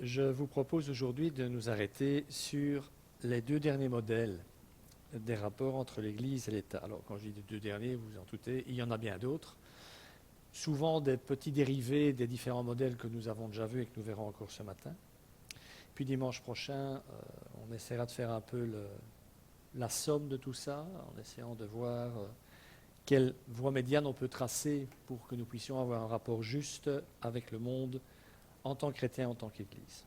Je vous propose aujourd'hui de nous arrêter sur les deux derniers modèles des rapports entre l'Église et l'État. Alors, quand je dis les deux derniers, vous en doutez, il y en a bien d'autres. Souvent des petits dérivés des différents modèles que nous avons déjà vus et que nous verrons encore ce matin. Puis dimanche prochain, on essaiera de faire un peu la somme de tout ça, en essayant de voir quelle voie médiane on peut tracer pour que nous puissions avoir un rapport juste avec le monde en tant que chrétien, en tant qu'Église.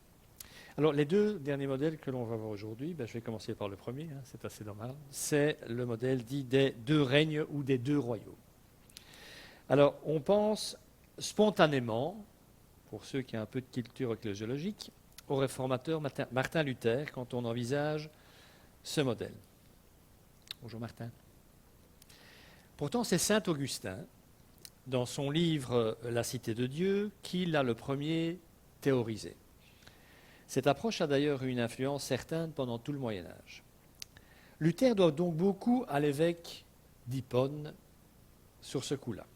Alors, les deux derniers modèles que l'on va voir aujourd'hui, je vais commencer par le premier, c'est assez normal, c'est le modèle dit des deux règnes ou des deux royaumes. Alors, on pense spontanément, pour ceux qui ont un peu de culture ecclésiologique, au réformateur Martin Luther quand on envisage ce modèle. Bonjour Martin. Pourtant, c'est saint Augustin, dans son livre La Cité de Dieu, qui l'a le premier théorisé. Cette approche a d'ailleurs eu une influence certaine pendant tout le Moyen Âge. Luther doit donc beaucoup à l'évêque d'Hippone sur ce coup-là.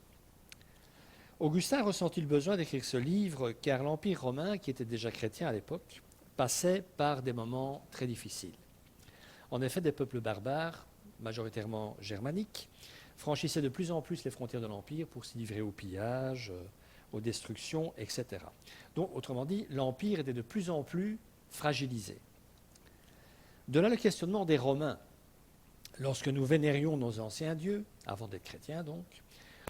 Augustin ressentit le besoin d'écrire ce livre car l'Empire romain, qui était déjà chrétien à l'époque, passait par des moments très difficiles. En effet, des peuples barbares, majoritairement germaniques, franchissaient de plus en plus les frontières de l'Empire pour s'y livrer au pillage, aux destructions, etc. Donc, autrement dit, l'Empire était de plus en plus fragilisé. De là le questionnement des Romains. Lorsque nous vénérions nos anciens dieux, avant d'être chrétiens donc,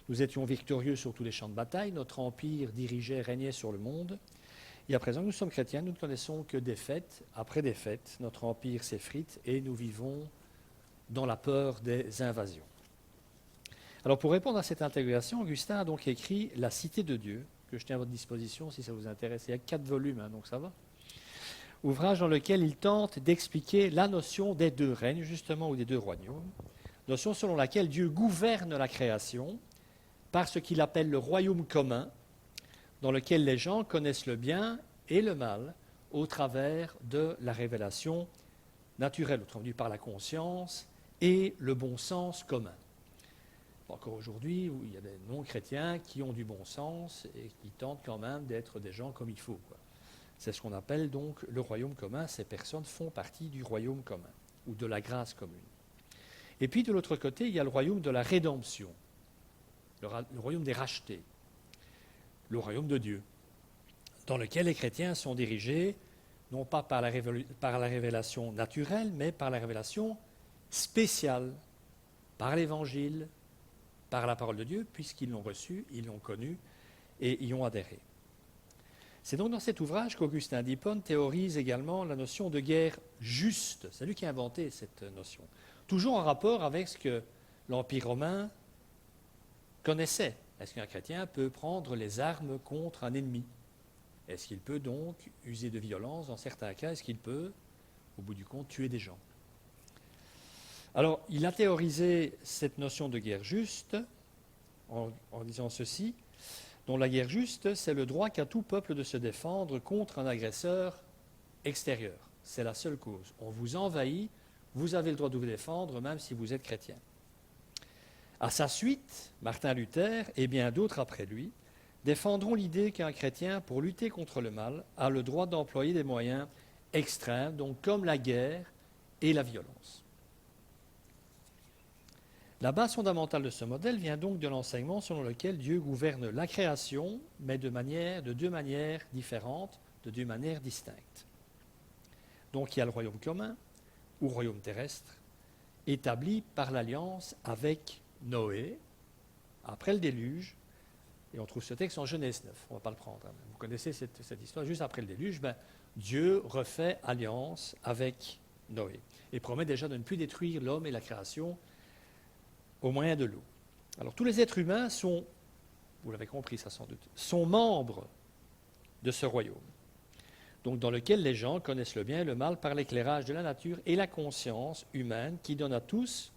nous étions victorieux sur tous les champs de bataille, notre empire dirigeait, régnait sur le monde. Et à présent que nous sommes chrétiens, nous ne connaissons que défaite après défaite. Notre empire s'effrite et nous vivons dans la peur des invasions. Alors pour répondre à cette intégration, Augustin a donc écrit La Cité de Dieu, que je tiens à votre disposition si ça vous intéresse. Il y a 4 volumes, donc ça va. Ouvrage dans lequel il tente d'expliquer la notion des deux règnes, justement, ou des deux royaumes, notion selon laquelle Dieu gouverne la création par ce qu'il appelle le royaume commun, dans lequel les gens connaissent le bien et le mal au travers de la révélation naturelle, autrement dit par la conscience et le bon sens commun. Encore aujourd'hui, où il y a des non-chrétiens qui ont du bon sens et qui tentent quand même d'être des gens comme il faut, quoi. C'est ce qu'on appelle donc le royaume commun. Ces personnes font partie du royaume commun ou de la grâce commune. Et puis de l'autre côté, il y a le royaume de la rédemption, le royaume des rachetés, le royaume de Dieu, dans lequel les chrétiens sont dirigés non pas par la révélation naturelle, mais par la révélation spéciale, par l'Évangile, par la parole de Dieu, puisqu'ils l'ont reçu, ils l'ont connu et y ont adhéré. C'est donc dans cet ouvrage qu'Augustin d'Hippone théorise également la notion de guerre juste. C'est lui qui a inventé cette notion. Toujours en rapport avec ce que l'Empire romain connaissait. Est-ce qu'un chrétien peut prendre les armes contre un ennemi? Est-ce qu'il peut donc user de violence dans certains cas? Est-ce qu'il peut, au bout du compte, tuer des gens? Alors, il a théorisé cette notion de guerre juste en disant ceci, dont la guerre juste, c'est le droit qu'a tout peuple de se défendre contre un agresseur extérieur. C'est la seule cause. On vous envahit, vous avez le droit de vous défendre, même si vous êtes chrétien. À sa suite, Martin Luther et bien d'autres après lui défendront l'idée qu'un chrétien, pour lutter contre le mal, a le droit d'employer des moyens extrêmes, donc comme la guerre et la violence. La base fondamentale de ce modèle vient donc de l'enseignement selon lequel Dieu gouverne la création, mais de deux manières différentes, de deux manières distinctes. Donc il y a le royaume commun, ou royaume terrestre, établi par l'alliance avec Noé, après le déluge, et on trouve ce texte en Genèse 9, on ne va pas le prendre. Vous connaissez cette histoire, juste après le déluge, Dieu refait alliance avec Noé, et promet déjà de ne plus détruire l'homme et la création au moyen de l'eau. Alors tous les êtres humains sont, vous l'avez compris ça sans doute, sont membres de ce royaume, donc dans lequel les gens connaissent le bien et le mal par l'éclairage de la nature et la conscience humaine qui donne à tous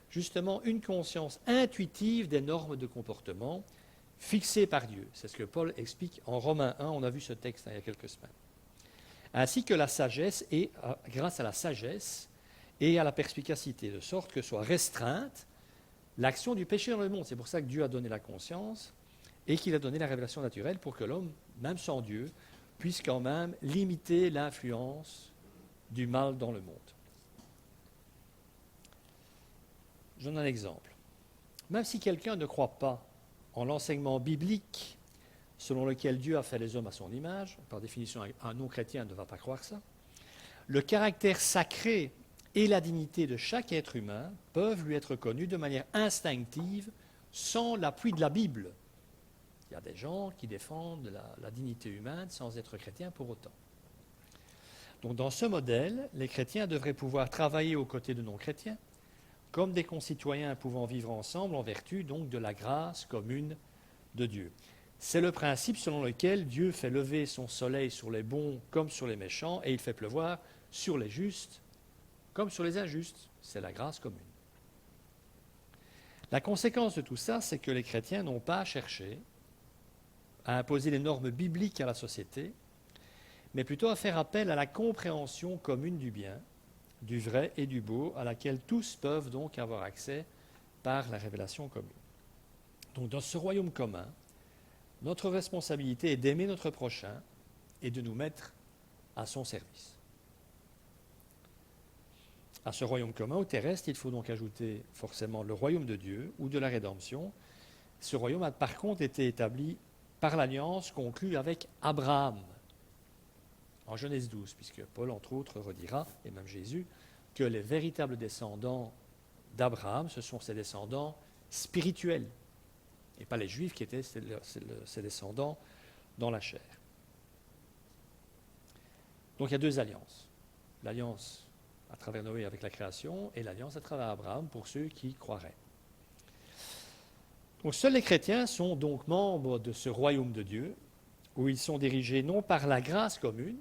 justement une conscience intuitive des normes de comportement fixées par Dieu. C'est ce que Paul explique en Romains 1, on a vu ce texte il y a quelques semaines. Ainsi que la sagesse, et grâce à la sagesse et à la perspicacité, de sorte que soit restreinte l'action du péché dans le monde. C'est pour ça que Dieu a donné la conscience et qu'il a donné la révélation naturelle pour que l'homme, même sans Dieu, puisse quand même limiter l'influence du mal dans le monde. Je donne un exemple. Même si quelqu'un ne croit pas en l'enseignement biblique selon lequel Dieu a fait les hommes à son image, par définition un non-chrétien ne va pas croire ça, le caractère sacré et la dignité de chaque être humain peuvent lui être connus de manière instinctive sans l'appui de la Bible. Il y a des gens qui défendent la dignité humaine sans être chrétiens pour autant. Donc dans ce modèle, les chrétiens devraient pouvoir travailler aux côtés de non-chrétiens, comme des concitoyens pouvant vivre ensemble en vertu donc de la grâce commune de Dieu. C'est le principe selon lequel Dieu fait lever son soleil sur les bons comme sur les méchants et il fait pleuvoir sur les justes comme sur les injustes. C'est la grâce commune. La conséquence de tout ça, c'est que les chrétiens n'ont pas à chercher à imposer les normes bibliques à la société, mais plutôt à faire appel à la compréhension commune du bien, du vrai et du beau, à laquelle tous peuvent donc avoir accès par la révélation commune. Donc dans ce royaume commun, notre responsabilité est d'aimer notre prochain et de nous mettre à son service. À ce royaume commun ou terrestre, il faut donc ajouter forcément le royaume de Dieu ou de la rédemption. Ce royaume a par contre été établi par l'alliance conclue avec Abraham, en Genèse 12, puisque Paul, entre autres, redira, et même Jésus, que les véritables descendants d'Abraham, ce sont ses descendants spirituels, et pas les Juifs qui étaient ses descendants dans la chair. Donc il y a deux alliances. L'alliance à travers Noé avec la création et l'alliance à travers Abraham pour ceux qui croiraient. Donc seuls les chrétiens sont donc membres de ce royaume de Dieu, où ils sont dirigés non par la grâce commune,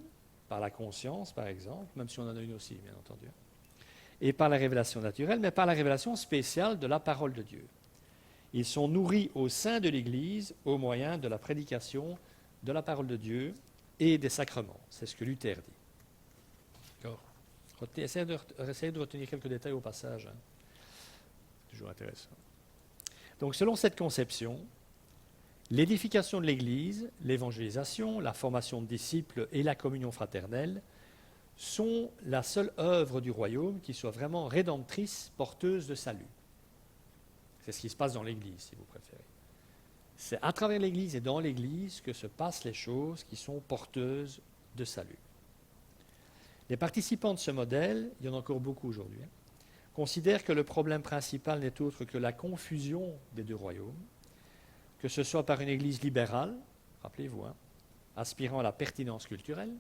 par la conscience par exemple, même si on en a une aussi bien entendu, et par la révélation naturelle, mais par la révélation spéciale de la parole de Dieu. Ils sont nourris au sein de l'Église au moyen de la prédication de la parole de Dieu et des sacrements. C'est ce que Luther dit. D'accord. Essayez de retenir quelques détails au passage. Hein. Toujours intéressant. Donc, selon cette conception, l'édification de l'Église, l'évangélisation, la formation de disciples et la communion fraternelle sont la seule œuvre du royaume qui soit vraiment rédemptrice, porteuse de salut. C'est ce qui se passe dans l'Église, si vous préférez. C'est à travers l'Église et dans l'Église que se passent les choses qui sont porteuses de salut. Les participants de ce modèle, il y en a encore beaucoup aujourd'hui, considèrent que le problème principal n'est autre que la confusion des deux royaumes, que ce soit par une Église libérale, rappelez-vous, aspirant à la pertinence culturelle,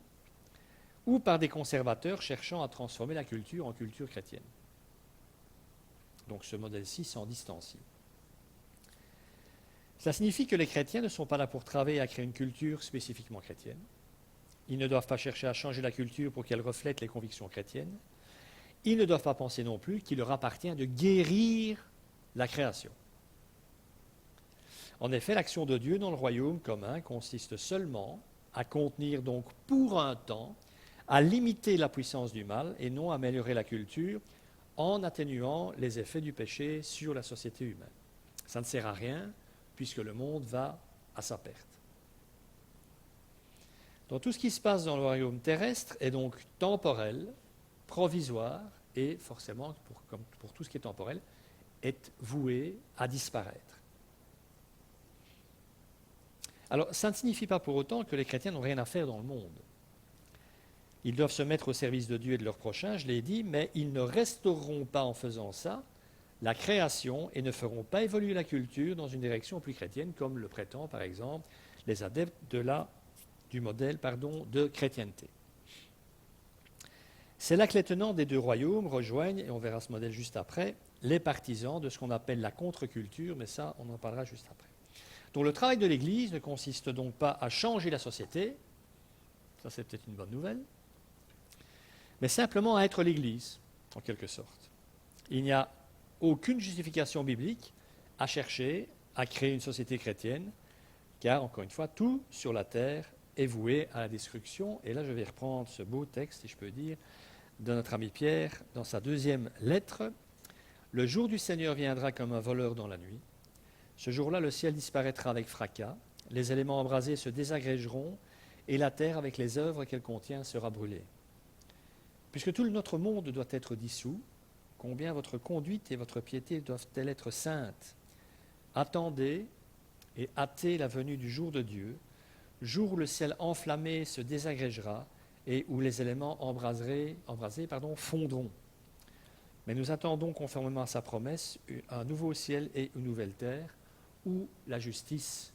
ou par des conservateurs cherchant à transformer la culture en culture chrétienne. Donc ce modèle-ci s'en distancie. Cela signifie que les chrétiens ne sont pas là pour travailler à créer une culture spécifiquement chrétienne. Ils ne doivent pas chercher à changer la culture pour qu'elle reflète les convictions chrétiennes. Ils ne doivent pas penser non plus qu'il leur appartient de guérir la création. En effet, l'action de Dieu dans le royaume commun consiste seulement à contenir donc pour un temps, à limiter la puissance du mal et non à améliorer la culture en atténuant les effets du péché sur la société humaine. Ça ne sert à rien puisque le monde va à sa perte. Donc tout ce qui se passe dans le royaume terrestre est donc temporel, provisoire et forcément, comme pour tout ce qui est temporel, est voué à disparaître. Alors ça ne signifie pas pour autant que les chrétiens n'ont rien à faire dans le monde. Ils doivent se mettre au service de Dieu et de leur prochain, je l'ai dit, mais ils ne restaureront pas en faisant ça la création et ne feront pas évoluer la culture dans une direction plus chrétienne, comme le prétend par exemple les adeptes du modèle de chrétienté. C'est là que les tenants des deux royaumes rejoignent, et on verra ce modèle juste après, les partisans de ce qu'on appelle la contre-culture, mais ça, on en parlera juste après. Donc le travail de l'Église ne consiste donc pas à changer la société, ça c'est peut-être une bonne nouvelle, mais simplement à être l'Église, en quelque sorte. Il n'y a aucune justification biblique à chercher à créer une société chrétienne, car, encore une fois, tout sur la terre est voué à la destruction. Et là, je vais reprendre ce beau texte, si je peux dire, de notre ami Pierre, dans sa deuxième lettre. « Le jour du Seigneur viendra comme un voleur dans la nuit. Ce jour-là, le ciel disparaîtra avec fracas, les éléments embrasés se désagrégeront, et la terre avec les œuvres qu'elle contient sera brûlée. Puisque tout notre monde doit être dissous, combien votre conduite et votre piété doivent-elles être saintes? Attendez et hâtez la venue du jour de Dieu, jour où le ciel enflammé se désagrégera et où les éléments embrasés fondront. Mais nous attendons, conformément à sa promesse, un nouveau ciel et une nouvelle terre, où la justice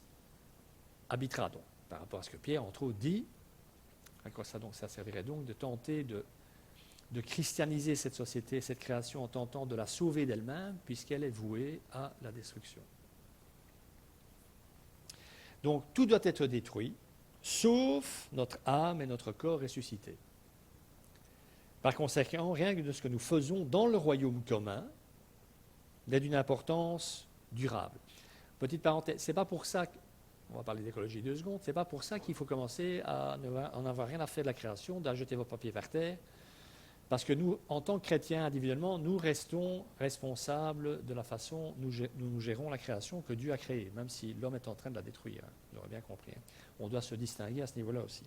habitera donc. Par rapport à ce que Pierre, entre autres, dit, à quoi ça servirait donc de tenter de christianiser cette société, cette création, en tentant de la sauver d'elle-même, puisqu'elle est vouée à la destruction. Donc tout doit être détruit, sauf notre âme et notre corps ressuscités. Par conséquent, rien que de ce que nous faisons dans le royaume commun est d'une importance durable. Petite parenthèse, c'est pas pour ça, on va parler d'écologie 2 secondes, c'est pas pour ça qu'il faut commencer à en avoir rien à faire de la création, d'ajouter vos papiers par terre, parce que nous, en tant que chrétiens individuellement, nous restons responsables de la façon dont nous gérons la création que Dieu a créée, même si l'homme est en train de la détruire. Vous l'aurez bien compris. On doit se distinguer à ce niveau-là aussi.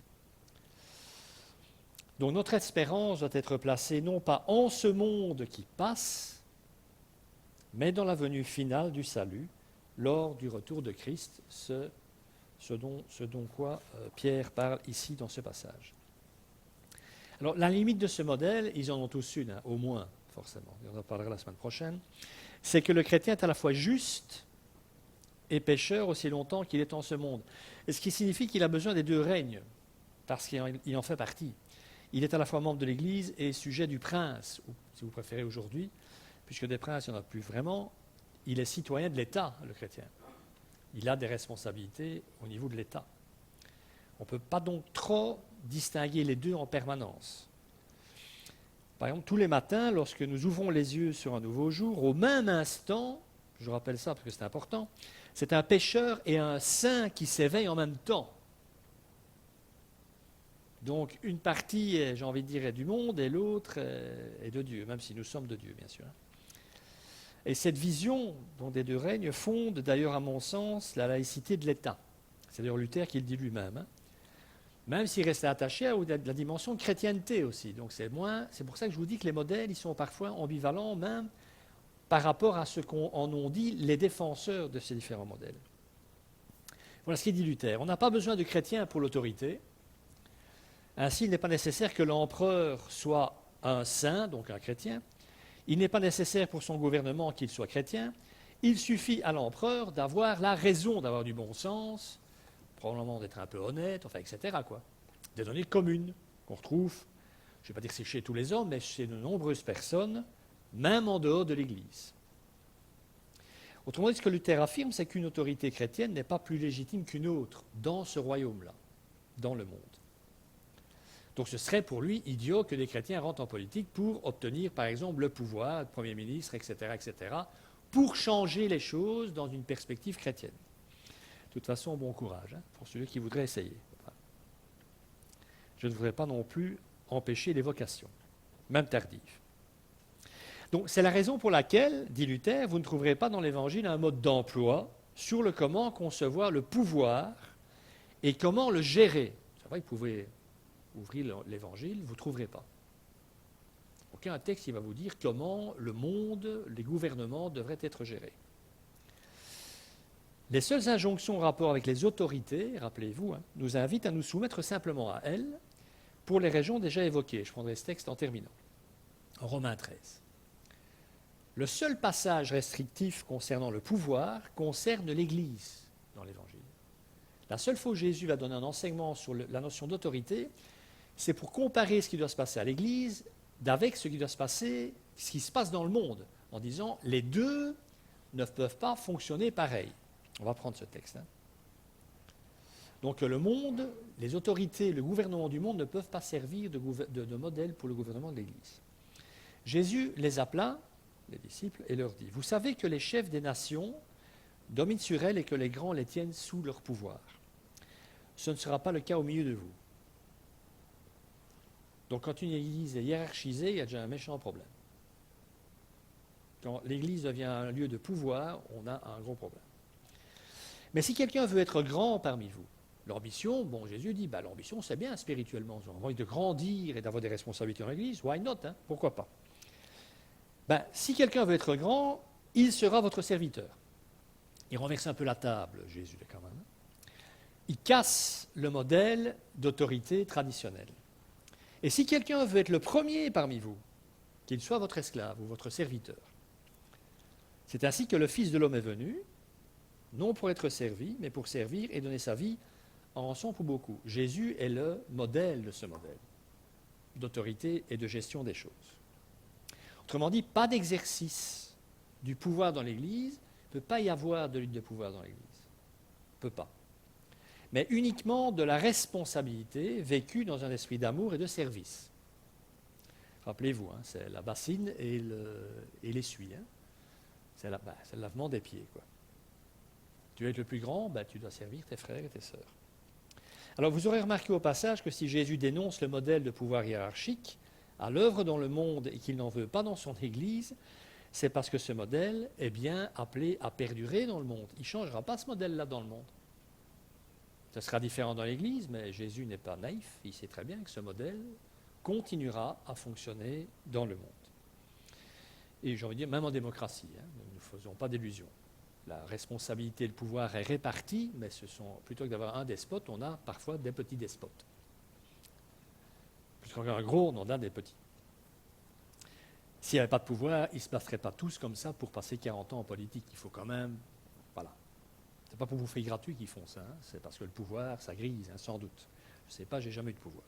Donc notre espérance doit être placée non pas en ce monde qui passe, mais dans la venue finale du salut, lors du retour de Christ, ce dont quoi Pierre parle ici dans ce passage. Alors, la limite de ce modèle, ils en ont tous une, au moins, forcément, on en parlera la semaine prochaine, c'est que le chrétien est à la fois juste et pécheur aussi longtemps qu'il est en ce monde. Et ce qui signifie qu'il a besoin des deux règnes, parce qu'il en fait partie. Il est à la fois membre de l'Église et sujet du prince, ou si vous préférez aujourd'hui, puisque des princes, il n'y en a plus vraiment, il est citoyen de l'État, le chrétien. Il a des responsabilités au niveau de l'État. On ne peut pas donc trop distinguer les deux en permanence. Par exemple, tous les matins, lorsque nous ouvrons les yeux sur un nouveau jour, au même instant, je rappelle ça parce que c'est important, c'est un pécheur et un saint qui s'éveillent en même temps. Donc une partie, j'ai envie de dire, est du monde et l'autre est de Dieu, même si nous sommes de Dieu, bien sûr. Et cette vision des deux règnes fonde d'ailleurs, à mon sens, la laïcité de l'État. C'est d'ailleurs Luther qui le dit lui-même. Même s'il restait attaché à la dimension de chrétienté aussi. Donc c'est pour ça que je vous dis que les modèles, ils sont parfois ambivalents, même par rapport à ce qu'en ont dit les défenseurs de ces différents modèles. Voilà ce qu'il dit Luther. On n'a pas besoin de chrétiens pour l'autorité. Ainsi, il n'est pas nécessaire que l'empereur soit un saint, donc un chrétien. Il n'est pas nécessaire pour son gouvernement qu'il soit chrétien. Il suffit à l'empereur d'avoir la raison, d'avoir du bon sens, probablement d'être un peu honnête, enfin, etc. Des données communes qu'on retrouve, je ne vais pas dire que c'est chez tous les hommes, mais chez de nombreuses personnes, même en dehors de l'Église. Autrement dit, ce que Luther affirme, c'est qu'une autorité chrétienne n'est pas plus légitime qu'une autre dans ce royaume-là, dans le monde. Donc ce serait pour lui idiot que des chrétiens rentrent en politique pour obtenir, par exemple, le pouvoir, le Premier ministre, etc., pour changer les choses dans une perspective chrétienne. De toute façon, bon courage pour celui qui voudrait essayer. Je ne voudrais pas non plus empêcher les vocations, même tardives. Donc c'est la raison pour laquelle, dit Luther, vous ne trouverez pas dans l'Évangile un mode d'emploi sur le comment concevoir le pouvoir et comment le gérer. C'est vrai que vous pouvez ouvrir l'Évangile, vous ne trouverez pas. Aucun texte qui va vous dire comment le monde, les gouvernements devraient être gérés. Les seules injonctions en rapport avec les autorités, rappelez-vous, nous invitent à nous soumettre simplement à elles pour les raisons déjà évoquées. Je prendrai ce texte en terminant. En Romains 13. Le seul passage restrictif concernant le pouvoir concerne l'Église dans l'Évangile. La seule fois où Jésus va donner un enseignement sur la notion d'autorité, c'est pour comparer ce qui doit se passer à l'Église avec ce qui doit se passer, ce qui se passe dans le monde, en disant les deux ne peuvent pas fonctionner pareil. On va prendre ce texte. Donc le monde, les autorités, le gouvernement du monde ne peuvent pas servir de modèle pour le gouvernement de l'Église. Jésus les appela, les disciples, et leur dit, vous savez que les chefs des nations dominent sur elles et que les grands les tiennent sous leur pouvoir. Ce ne sera pas le cas au milieu de vous. Donc quand une église est hiérarchisée, il y a déjà un méchant problème. Quand l'église devient un lieu de pouvoir, on a un gros problème. Mais si quelqu'un veut être grand parmi vous, L'ambition, bon, Jésus dit, l'ambition c'est bien spirituellement, on a envie de grandir et d'avoir des responsabilités dans l'Église, why not, hein, pourquoi pas. Si quelqu'un veut être grand, il sera votre serviteur. Il renverse un peu la table, Jésus, quand même. Il casse le modèle d'autorité traditionnelle. Et si quelqu'un veut être le premier parmi vous, qu'il soit votre esclave ou votre serviteur, c'est ainsi que le Fils de l'homme est venu, non pour être servi, mais pour servir et donner sa vie en rançon pour beaucoup. Jésus est le modèle de ce modèle d'autorité et de gestion des choses. Autrement dit, pas d'exercice du pouvoir dans l'Église, il ne peut pas y avoir de lutte de pouvoir dans l'Église. Il ne peut pas. Mais uniquement de la responsabilité vécue dans un esprit d'amour et de service. Rappelez-vous, hein, c'est la bassine et l'essuie. Hein. C'est le lavement des pieds, quoi. Tu veux être le plus grand, tu dois servir tes frères et tes sœurs. Alors vous aurez remarqué au passage que si Jésus dénonce le modèle de pouvoir hiérarchique à l'œuvre dans le monde et qu'il n'en veut pas dans son Église, c'est parce que ce modèle est bien appelé à perdurer dans le monde. Il ne changera pas ce modèle-là dans le monde. Ce sera différent dans l'Église, mais Jésus n'est pas naïf, il sait très bien que ce modèle continuera à fonctionner dans le monde. Et j'ai envie de dire, même en démocratie, hein, nous ne faisons pas d'illusions. La responsabilité et le pouvoir est réparti, mais plutôt que d'avoir un despote, on a parfois des petits despotes. Plutôt qu'un gros, on en a des petits. S'il n'y avait pas de pouvoir, ils ne se passeraient pas tous comme ça pour passer 40 ans en politique. Il faut quand même... Voilà. Ce n'est pas pour vous faire gratuit qu'ils font ça, hein. C'est parce que le pouvoir, ça grise, hein, sans doute. Je ne sais pas, j'ai jamais eu de pouvoir.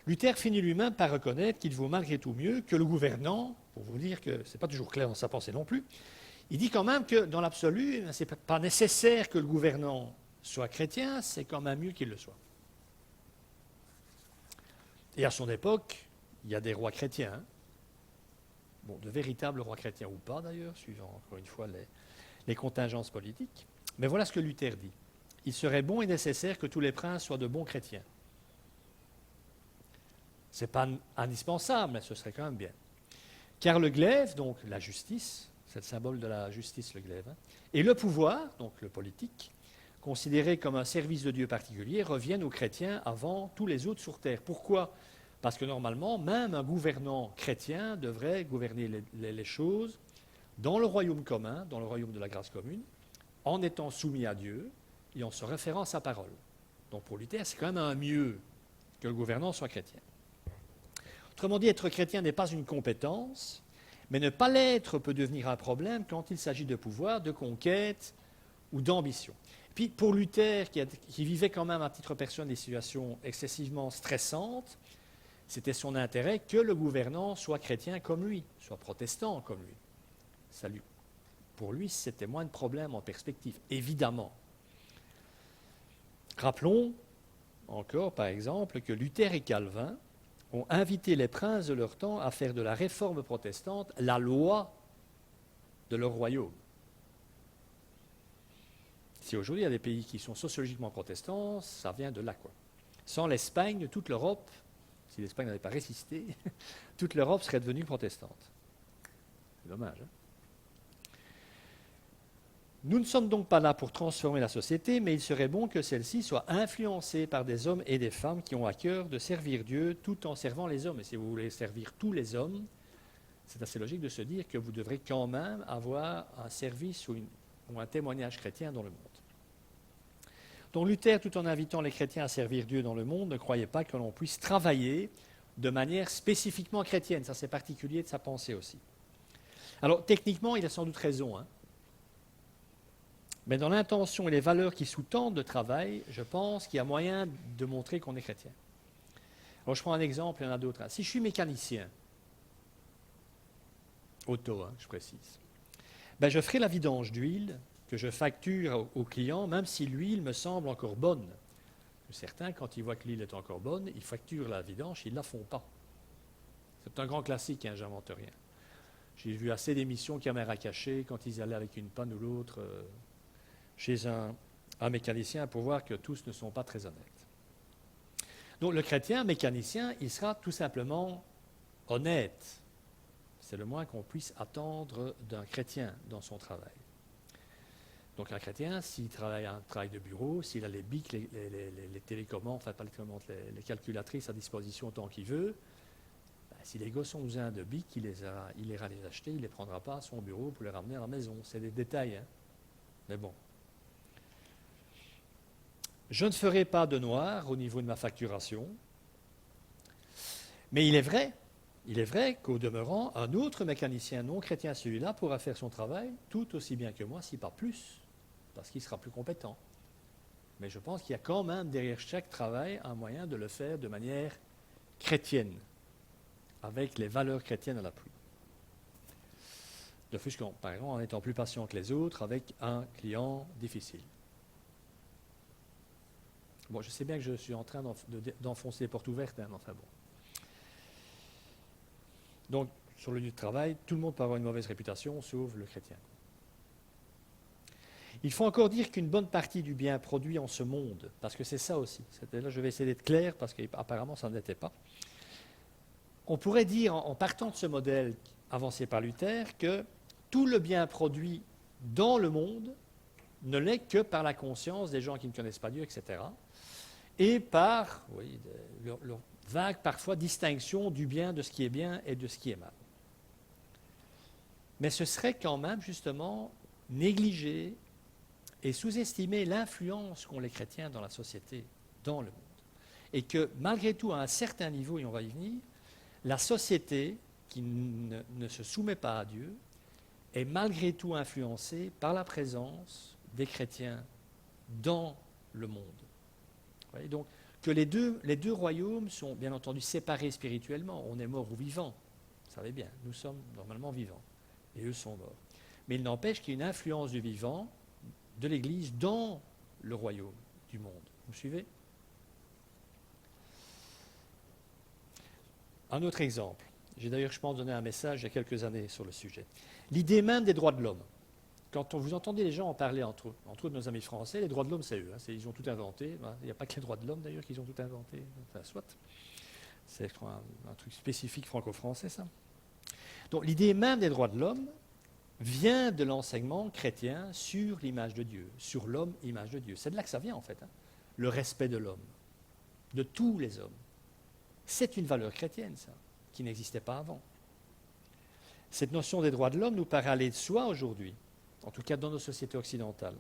Luther finit lui-même par reconnaître qu'il vaut malgré tout mieux que le gouvernant, pour vous dire que ce n'est pas toujours clair dans sa pensée non plus, il dit quand même que dans l'absolu, ce n'est pas nécessaire que le gouvernant soit chrétien, c'est quand même mieux qu'il le soit. Et à son époque, il y a des rois chrétiens, hein. Bon, de véritables rois chrétiens ou pas d'ailleurs, suivant encore une fois les contingences politiques. Mais voilà ce que Luther dit. Il serait bon et nécessaire que tous les princes soient de bons chrétiens. Ce n'est pas indispensable, mais ce serait quand même bien. Car le glaive, donc la justice, c'est le symbole de la justice, le glaive, hein, et le pouvoir, donc le politique, considéré comme un service de Dieu particulier, reviennent aux chrétiens avant tous les autres sur terre. Pourquoi ? Parce que normalement, même un gouvernant chrétien devrait gouverner les choses dans le royaume commun, dans le royaume de la grâce commune, en étant soumis à Dieu et en se référant à sa parole. Donc pour Luther, c'est quand même un mieux que le gouvernant soit chrétien. Autrement dit, être chrétien n'est pas une compétence, mais ne pas l'être peut devenir un problème quand il s'agit de pouvoir, de conquête ou d'ambition. Puis pour Luther, qui vivait quand même à titre personnel des situations excessivement stressantes, c'était son intérêt que le gouvernant soit chrétien comme lui, soit protestant comme lui. Pour lui, c'était moins de problèmes en perspective, évidemment. Rappelons encore, par exemple, que Luther et Calvin ont invité les princes de leur temps à faire de la réforme protestante la loi de leur royaume. Si aujourd'hui il y a des pays qui sont sociologiquement protestants, ça vient de là, quoi. Sans l'Espagne, toute l'Europe, si l'Espagne n'avait pas résisté, toute l'Europe serait devenue protestante. C'est dommage, hein ? Nous ne sommes donc pas là pour transformer la société, mais il serait bon que celle-ci soit influencée par des hommes et des femmes qui ont à cœur de servir Dieu tout en servant les hommes. Et si vous voulez servir tous les hommes, c'est assez logique de se dire que vous devrez quand même avoir un service ou un témoignage chrétien dans le monde. Donc Luther, tout en invitant les chrétiens à servir Dieu dans le monde, ne croyait pas que l'on puisse travailler de manière spécifiquement chrétienne. Ça, c'est particulier de sa pensée aussi. Alors, techniquement, il a sans doute raison, hein. Mais dans l'intention et les valeurs qui sous-tendent le travail, je pense qu'il y a moyen de montrer qu'on est chrétien. Alors, je prends un exemple, il y en a d'autres. Si je suis mécanicien, auto, hein, je précise, je ferai la vidange d'huile que je facture au client, même si l'huile me semble encore bonne. Certains, quand ils voient que l'huile est encore bonne, ils facturent la vidange, ils ne la font pas. C'est un grand classique, hein, j'invente rien. J'ai vu assez d'émissions caméra cachée quand ils allaient avec une panne ou l'autre chez un mécanicien pour voir que tous ne sont pas très honnêtes. Donc le chrétien mécanicien, il sera tout simplement honnête. C'est le moins qu'on puisse attendre d'un chrétien dans son travail. Donc un chrétien, s'il travaille un travail de bureau, s'il a les BIC, les télécommandes, enfin pas les télécommandes, les calculatrices à disposition autant qu'il veut, ben, si les gosses ont besoin de BIC, il ira les acheter, il ne les prendra pas à son bureau pour les ramener à la maison. C'est des détails, hein. Mais bon. Je ne ferai pas de noir au niveau de ma facturation, mais il est vrai qu'au demeurant, un autre mécanicien non chrétien, celui-là, pourra faire son travail tout aussi bien que moi, si pas plus, parce qu'il sera plus compétent. Mais je pense qu'il y a quand même derrière chaque travail un moyen de le faire de manière chrétienne, avec les valeurs chrétiennes à l'appui. De plus, par exemple, en étant plus patient que les autres avec un client difficile. Bon, je sais bien que je suis en train d'enfoncer les portes ouvertes, hein, enfin bon. Donc, sur le lieu de travail, tout le monde peut avoir une mauvaise réputation, sauf le chrétien. Il faut encore dire qu'une bonne partie du bien produit en ce monde, parce que c'est ça aussi, là je vais essayer d'être clair, parce qu'apparemment ça ne l'était pas. On pourrait dire, en partant de ce modèle avancé par Luther, que tout le bien produit dans le monde ne l'est que par la conscience des gens qui ne connaissent pas Dieu, etc. Et par leur vague, parfois, distinction du bien, de ce qui est bien et de ce qui est mal. Mais ce serait quand même, justement, négliger et sous-estimer l'influence qu'ont les chrétiens dans la société, dans le monde. Et que, malgré tout, à un certain niveau, et on va y venir, la société, qui ne se soumet pas à Dieu, est malgré tout influencée par la présence des chrétiens dans le monde. Voyez, donc, que les deux royaumes sont bien entendu séparés spirituellement. On est mort ou vivant, vous savez bien, nous sommes normalement vivants, et eux sont morts. Mais il n'empêche qu'il y a une influence du vivant, de l'Église, dans le royaume du monde. Vous me suivez? Un autre exemple. J'ai d'ailleurs, je pense, donné un message il y a quelques années sur le sujet. L'idée même des droits de l'homme. Quand vous entendez les gens en parler entre autres nos amis français, les droits de l'homme, c'est eux. Hein, ils ont tout inventé. Il n'y a pas que les droits de l'homme, d'ailleurs, qu'ils ont tout inventé. Enfin, soit. C'est, je crois, un truc spécifique franco-français, ça. Donc, l'idée même des droits de l'homme vient de l'enseignement chrétien sur l'image de Dieu, sur l'homme, image de Dieu. C'est de là que ça vient, en fait. Hein. Le respect de l'homme, de tous les hommes. C'est une valeur chrétienne, ça, qui n'existait pas avant. Cette notion des droits de l'homme nous paraît aller de soi aujourd'hui, en tout cas dans nos sociétés occidentales.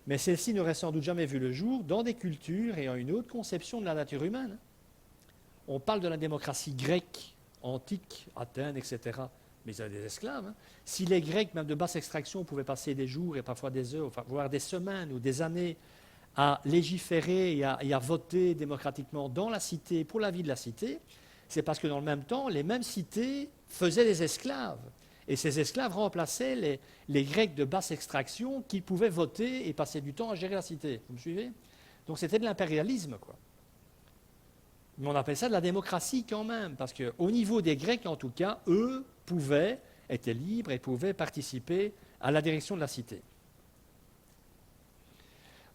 Mais celle-ci n'aurait sans doute jamais vu le jour dans des cultures ayant une autre conception de la nature humaine. On parle de la démocratie grecque, antique, Athènes, etc. Mais ils avaient des esclaves. Hein. Si les Grecs, même de basse extraction, pouvaient passer des jours et parfois des heures, voire des semaines ou des années à légiférer et à voter démocratiquement dans la cité, pour la vie de la cité, c'est parce que dans le même temps, les mêmes cités faisaient des esclaves. Et ces esclaves remplaçaient les Grecs de basse extraction qui pouvaient voter et passer du temps à gérer la cité. Vous me suivez? Donc c'était de l'impérialisme, quoi. Mais on appelle ça de la démocratie quand même, parce qu'au niveau des Grecs, en tout cas, eux étaient libres et pouvaient participer à la direction de la cité.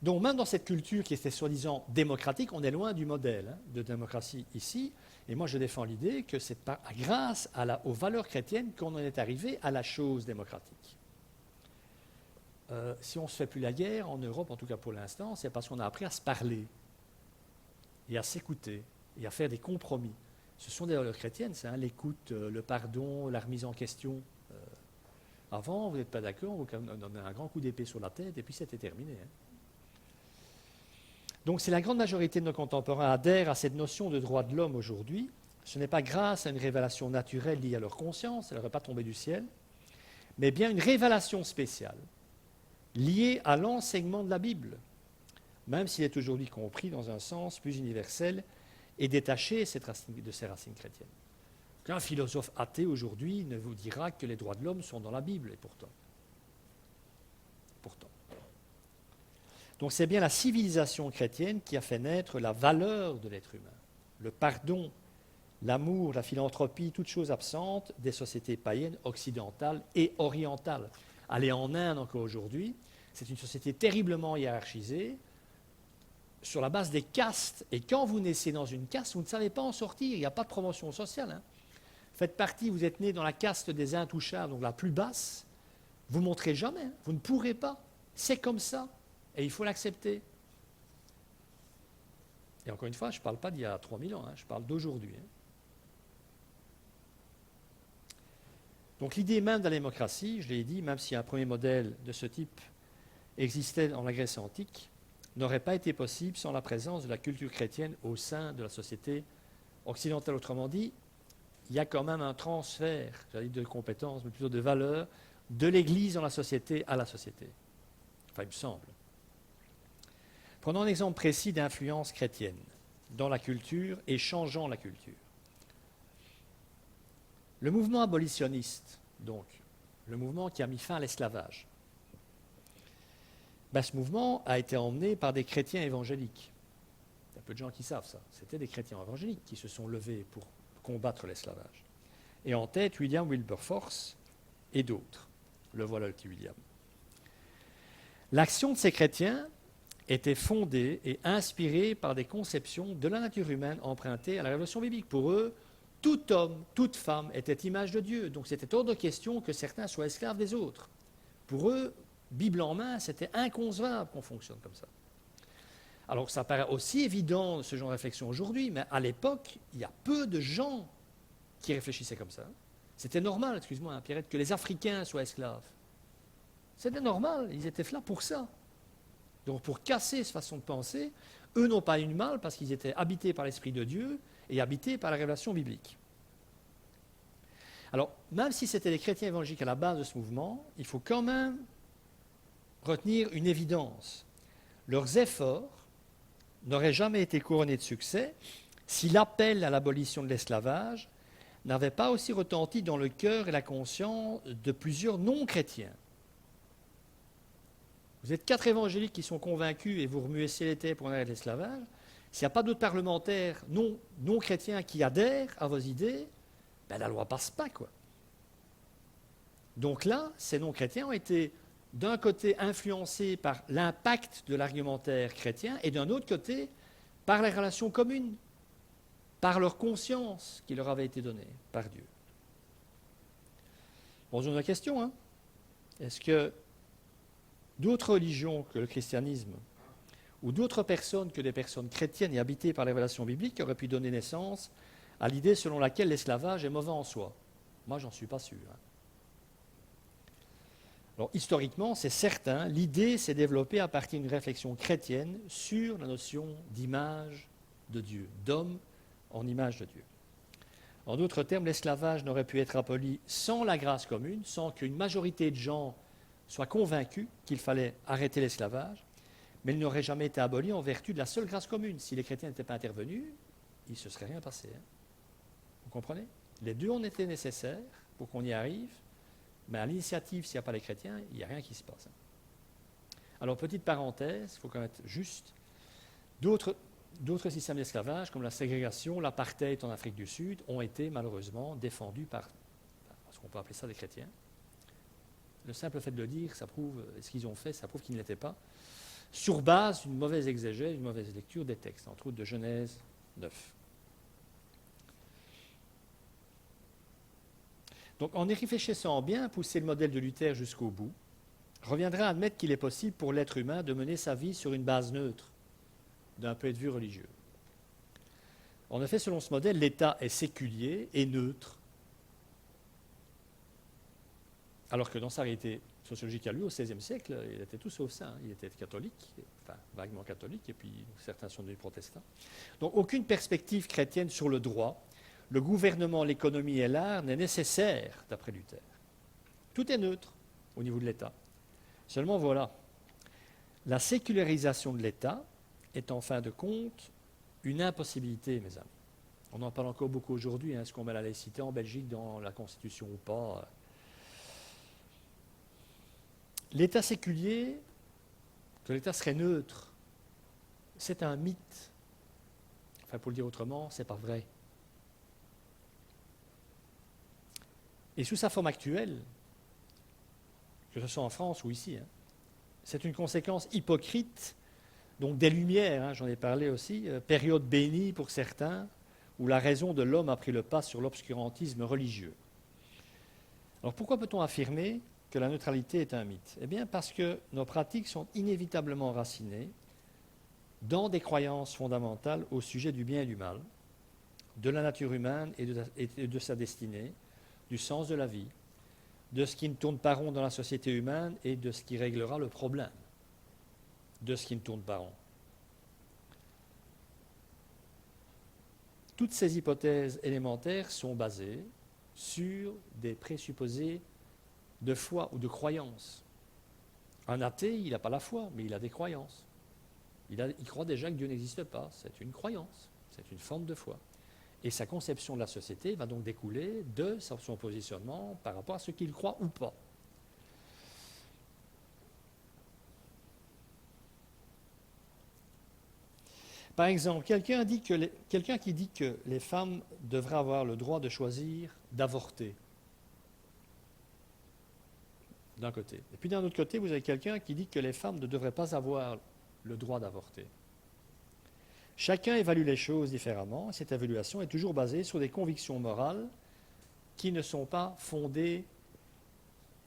Donc même dans cette culture qui était soi-disant démocratique, on est loin du modèle de démocratie ici. Et moi je défends l'idée que c'est grâce aux valeurs chrétiennes qu'on en est arrivé à la chose démocratique. Si on ne se fait plus la guerre, en Europe en tout cas pour l'instant, c'est parce qu'on a appris à se parler et à s'écouter et à faire des compromis. Ce sont des valeurs chrétiennes, ça, hein, l'écoute, le pardon, la remise en question. Avant, vous n'êtes pas d'accord, vous donnez un grand coup d'épée sur la tête et puis c'était terminé. Hein. Donc si la grande majorité de nos contemporains adhèrent à cette notion de droit de l'homme aujourd'hui, ce n'est pas grâce à une révélation naturelle liée à leur conscience, elle n'aurait pas tombé du ciel, mais bien une révélation spéciale, liée à l'enseignement de la Bible, même s'il est aujourd'hui compris dans un sens plus universel et détaché de ses racines chrétiennes. Qu'un philosophe athée aujourd'hui ne vous dira que les droits de l'homme sont dans la Bible, et pourtant. Donc c'est bien la civilisation chrétienne qui a fait naître la valeur de l'être humain, le pardon, l'amour, la philanthropie, toutes choses absentes des sociétés païennes, occidentales et orientales. Allez en Inde encore aujourd'hui, c'est une société terriblement hiérarchisée, sur la base des castes. Et quand vous naissez dans une caste, vous ne savez pas en sortir, il n'y a pas de promotion sociale. Hein. Faites partie, vous êtes né dans la caste des intouchables, donc la plus basse, vous ne montrez jamais, vous ne pourrez pas. C'est comme ça, et il faut l'accepter. Et encore une fois, je ne parle pas d'il y a 3000 ans, je parle d'aujourd'hui. Donc l'idée même de la démocratie, je l'ai dit, même si un premier modèle de ce type existait en la Grèce antique, n'aurait pas été possible sans la présence de la culture chrétienne au sein de la société occidentale. Autrement dit, il y a quand même un transfert, j'allais dire de compétences, mais plutôt de valeurs, de l'Église dans la société à la société. Enfin, il me semble. Prenons un exemple précis d'influence chrétienne dans la culture et changeant la culture. Le mouvement abolitionniste, donc, le mouvement qui a mis fin à l'esclavage, ce mouvement a été emmené par des chrétiens évangéliques. Il y a peu de gens qui savent ça. C'était des chrétiens évangéliques qui se sont levés pour combattre l'esclavage. Et en tête, William Wilberforce et d'autres. Le voilà, le petit William. L'action de ces chrétiens était fondée et inspirée par des conceptions de la nature humaine empruntées à la révélation biblique. Pour eux, tout homme, toute femme était image de Dieu. Donc c'était hors de question que certains soient esclaves des autres. Pour eux, Bible en main, c'était inconcevable qu'on fonctionne comme ça. Alors ça paraît aussi évident, ce genre de réflexion aujourd'hui, mais à l'époque, il y a peu de gens qui réfléchissaient comme ça. C'était normal, excuse-moi, Pierrette, que les Africains soient esclaves. C'était normal, ils étaient là pour ça. Donc pour casser cette façon de penser, eux n'ont pas eu de mal parce qu'ils étaient habités par l'Esprit de Dieu et habités par la révélation biblique. Alors, même si c'était les chrétiens évangéliques à la base de ce mouvement, il faut quand même retenir une évidence. Leurs efforts n'auraient jamais été couronnés de succès si l'appel à l'abolition de l'esclavage n'avait pas aussi retenti dans le cœur et la conscience de plusieurs non-chrétiens. Vous êtes 4 évangéliques qui sont convaincus et vous remuez ciel et terre pour arrêter l'esclavage. S'il n'y a pas d'autres parlementaires non-chrétiens qui adhèrent à vos idées, la loi ne passe pas, quoi. Donc là, ces non-chrétiens ont été d'un côté influencés par l'impact de l'argumentaire chrétien et d'un autre côté par les relations communes, par leur conscience qui leur avait été donnée par Dieu. Posons la question, est-ce que d'autres religions que le christianisme ou d'autres personnes que des personnes chrétiennes et habitées par les révélations bibliques auraient pu donner naissance à l'idée selon laquelle l'esclavage est mauvais en soi? Moi, j'en suis pas sûr. Alors, historiquement, c'est certain, l'idée s'est développée à partir d'une réflexion chrétienne sur la notion d'image de Dieu, d'homme en image de Dieu. En d'autres termes, l'esclavage n'aurait pu être aboli sans la grâce commune, sans qu'une majorité de gens soient convaincus qu'il fallait arrêter l'esclavage, mais il n'aurait jamais été aboli en vertu de la seule grâce commune. Si les chrétiens n'étaient pas intervenus, il ne se serait rien passé. Vous comprenez? Les deux ont été nécessaires pour qu'on y arrive, mais à l'initiative, s'il n'y a pas les chrétiens, il n'y a rien qui se passe. Alors, petite parenthèse, il faut quand même être juste, d'autres systèmes d'esclavage, comme la ségrégation, l'apartheid en Afrique du Sud, ont été malheureusement défendus par, ce qu'on peut appeler ça des chrétiens. Le simple fait de le dire, ça prouve, ce qu'ils ont fait, ça prouve qu'ils ne l'étaient pas, sur base d'une mauvaise exégèse, d'une mauvaise lecture des textes, entre autres de Genèse 9. Donc, en y réfléchissant bien, pousser le modèle de Luther jusqu'au bout, reviendra à admettre qu'il est possible pour l'être humain de mener sa vie sur une base neutre, d'un point de vue religieux. En effet, selon ce modèle, l'État est séculier et neutre, alors que dans sa réalité sociologique à lui, au XVIe siècle, il était tout sauf ça. Il était catholique, enfin vaguement catholique, et puis certains sont devenus protestants. Donc, aucune perspective chrétienne sur le droit, le gouvernement, l'économie et l'art n'est nécessaire, d'après Luther. Tout est neutre au niveau de l'État. Seulement voilà, la sécularisation de l'État est en fin de compte une impossibilité, mes amis. On en parle encore beaucoup aujourd'hui, est-ce qu'on met la laïcité en Belgique dans la Constitution ou pas? L'État séculier, que l'État serait neutre, c'est un mythe. Enfin, pour le dire autrement, c'est pas vrai. Et sous sa forme actuelle, que ce soit en France ou ici, c'est une conséquence hypocrite, donc des Lumières, j'en ai parlé aussi, période bénie pour certains, où la raison de l'homme a pris le pas sur l'obscurantisme religieux. Alors pourquoi peut-on affirmer que la neutralité est un mythe? Eh bien, parce que nos pratiques sont inévitablement racinées dans des croyances fondamentales au sujet du bien et du mal, de la nature humaine et de sa destinée, du sens de la vie, de ce qui ne tourne pas rond dans la société humaine et de ce qui réglera le problème de ce qui ne tourne pas rond. Toutes ces hypothèses élémentaires sont basées sur des présupposés de foi ou de croyance. Un athée, il n'a pas la foi, mais il a des croyances. Il croit déjà que Dieu n'existe pas. C'est une croyance, c'est une forme de foi. Et sa conception de la société va donc découler de son positionnement par rapport à ce qu'il croit ou pas. Par exemple, quelqu'un qui dit que les femmes devraient avoir le droit de choisir d'avorter, d'un côté. Et puis d'un autre côté, vous avez quelqu'un qui dit que les femmes ne devraient pas avoir le droit d'avorter. Chacun évalue les choses différemment. Cette évaluation est toujours basée sur des convictions morales qui ne sont pas fondées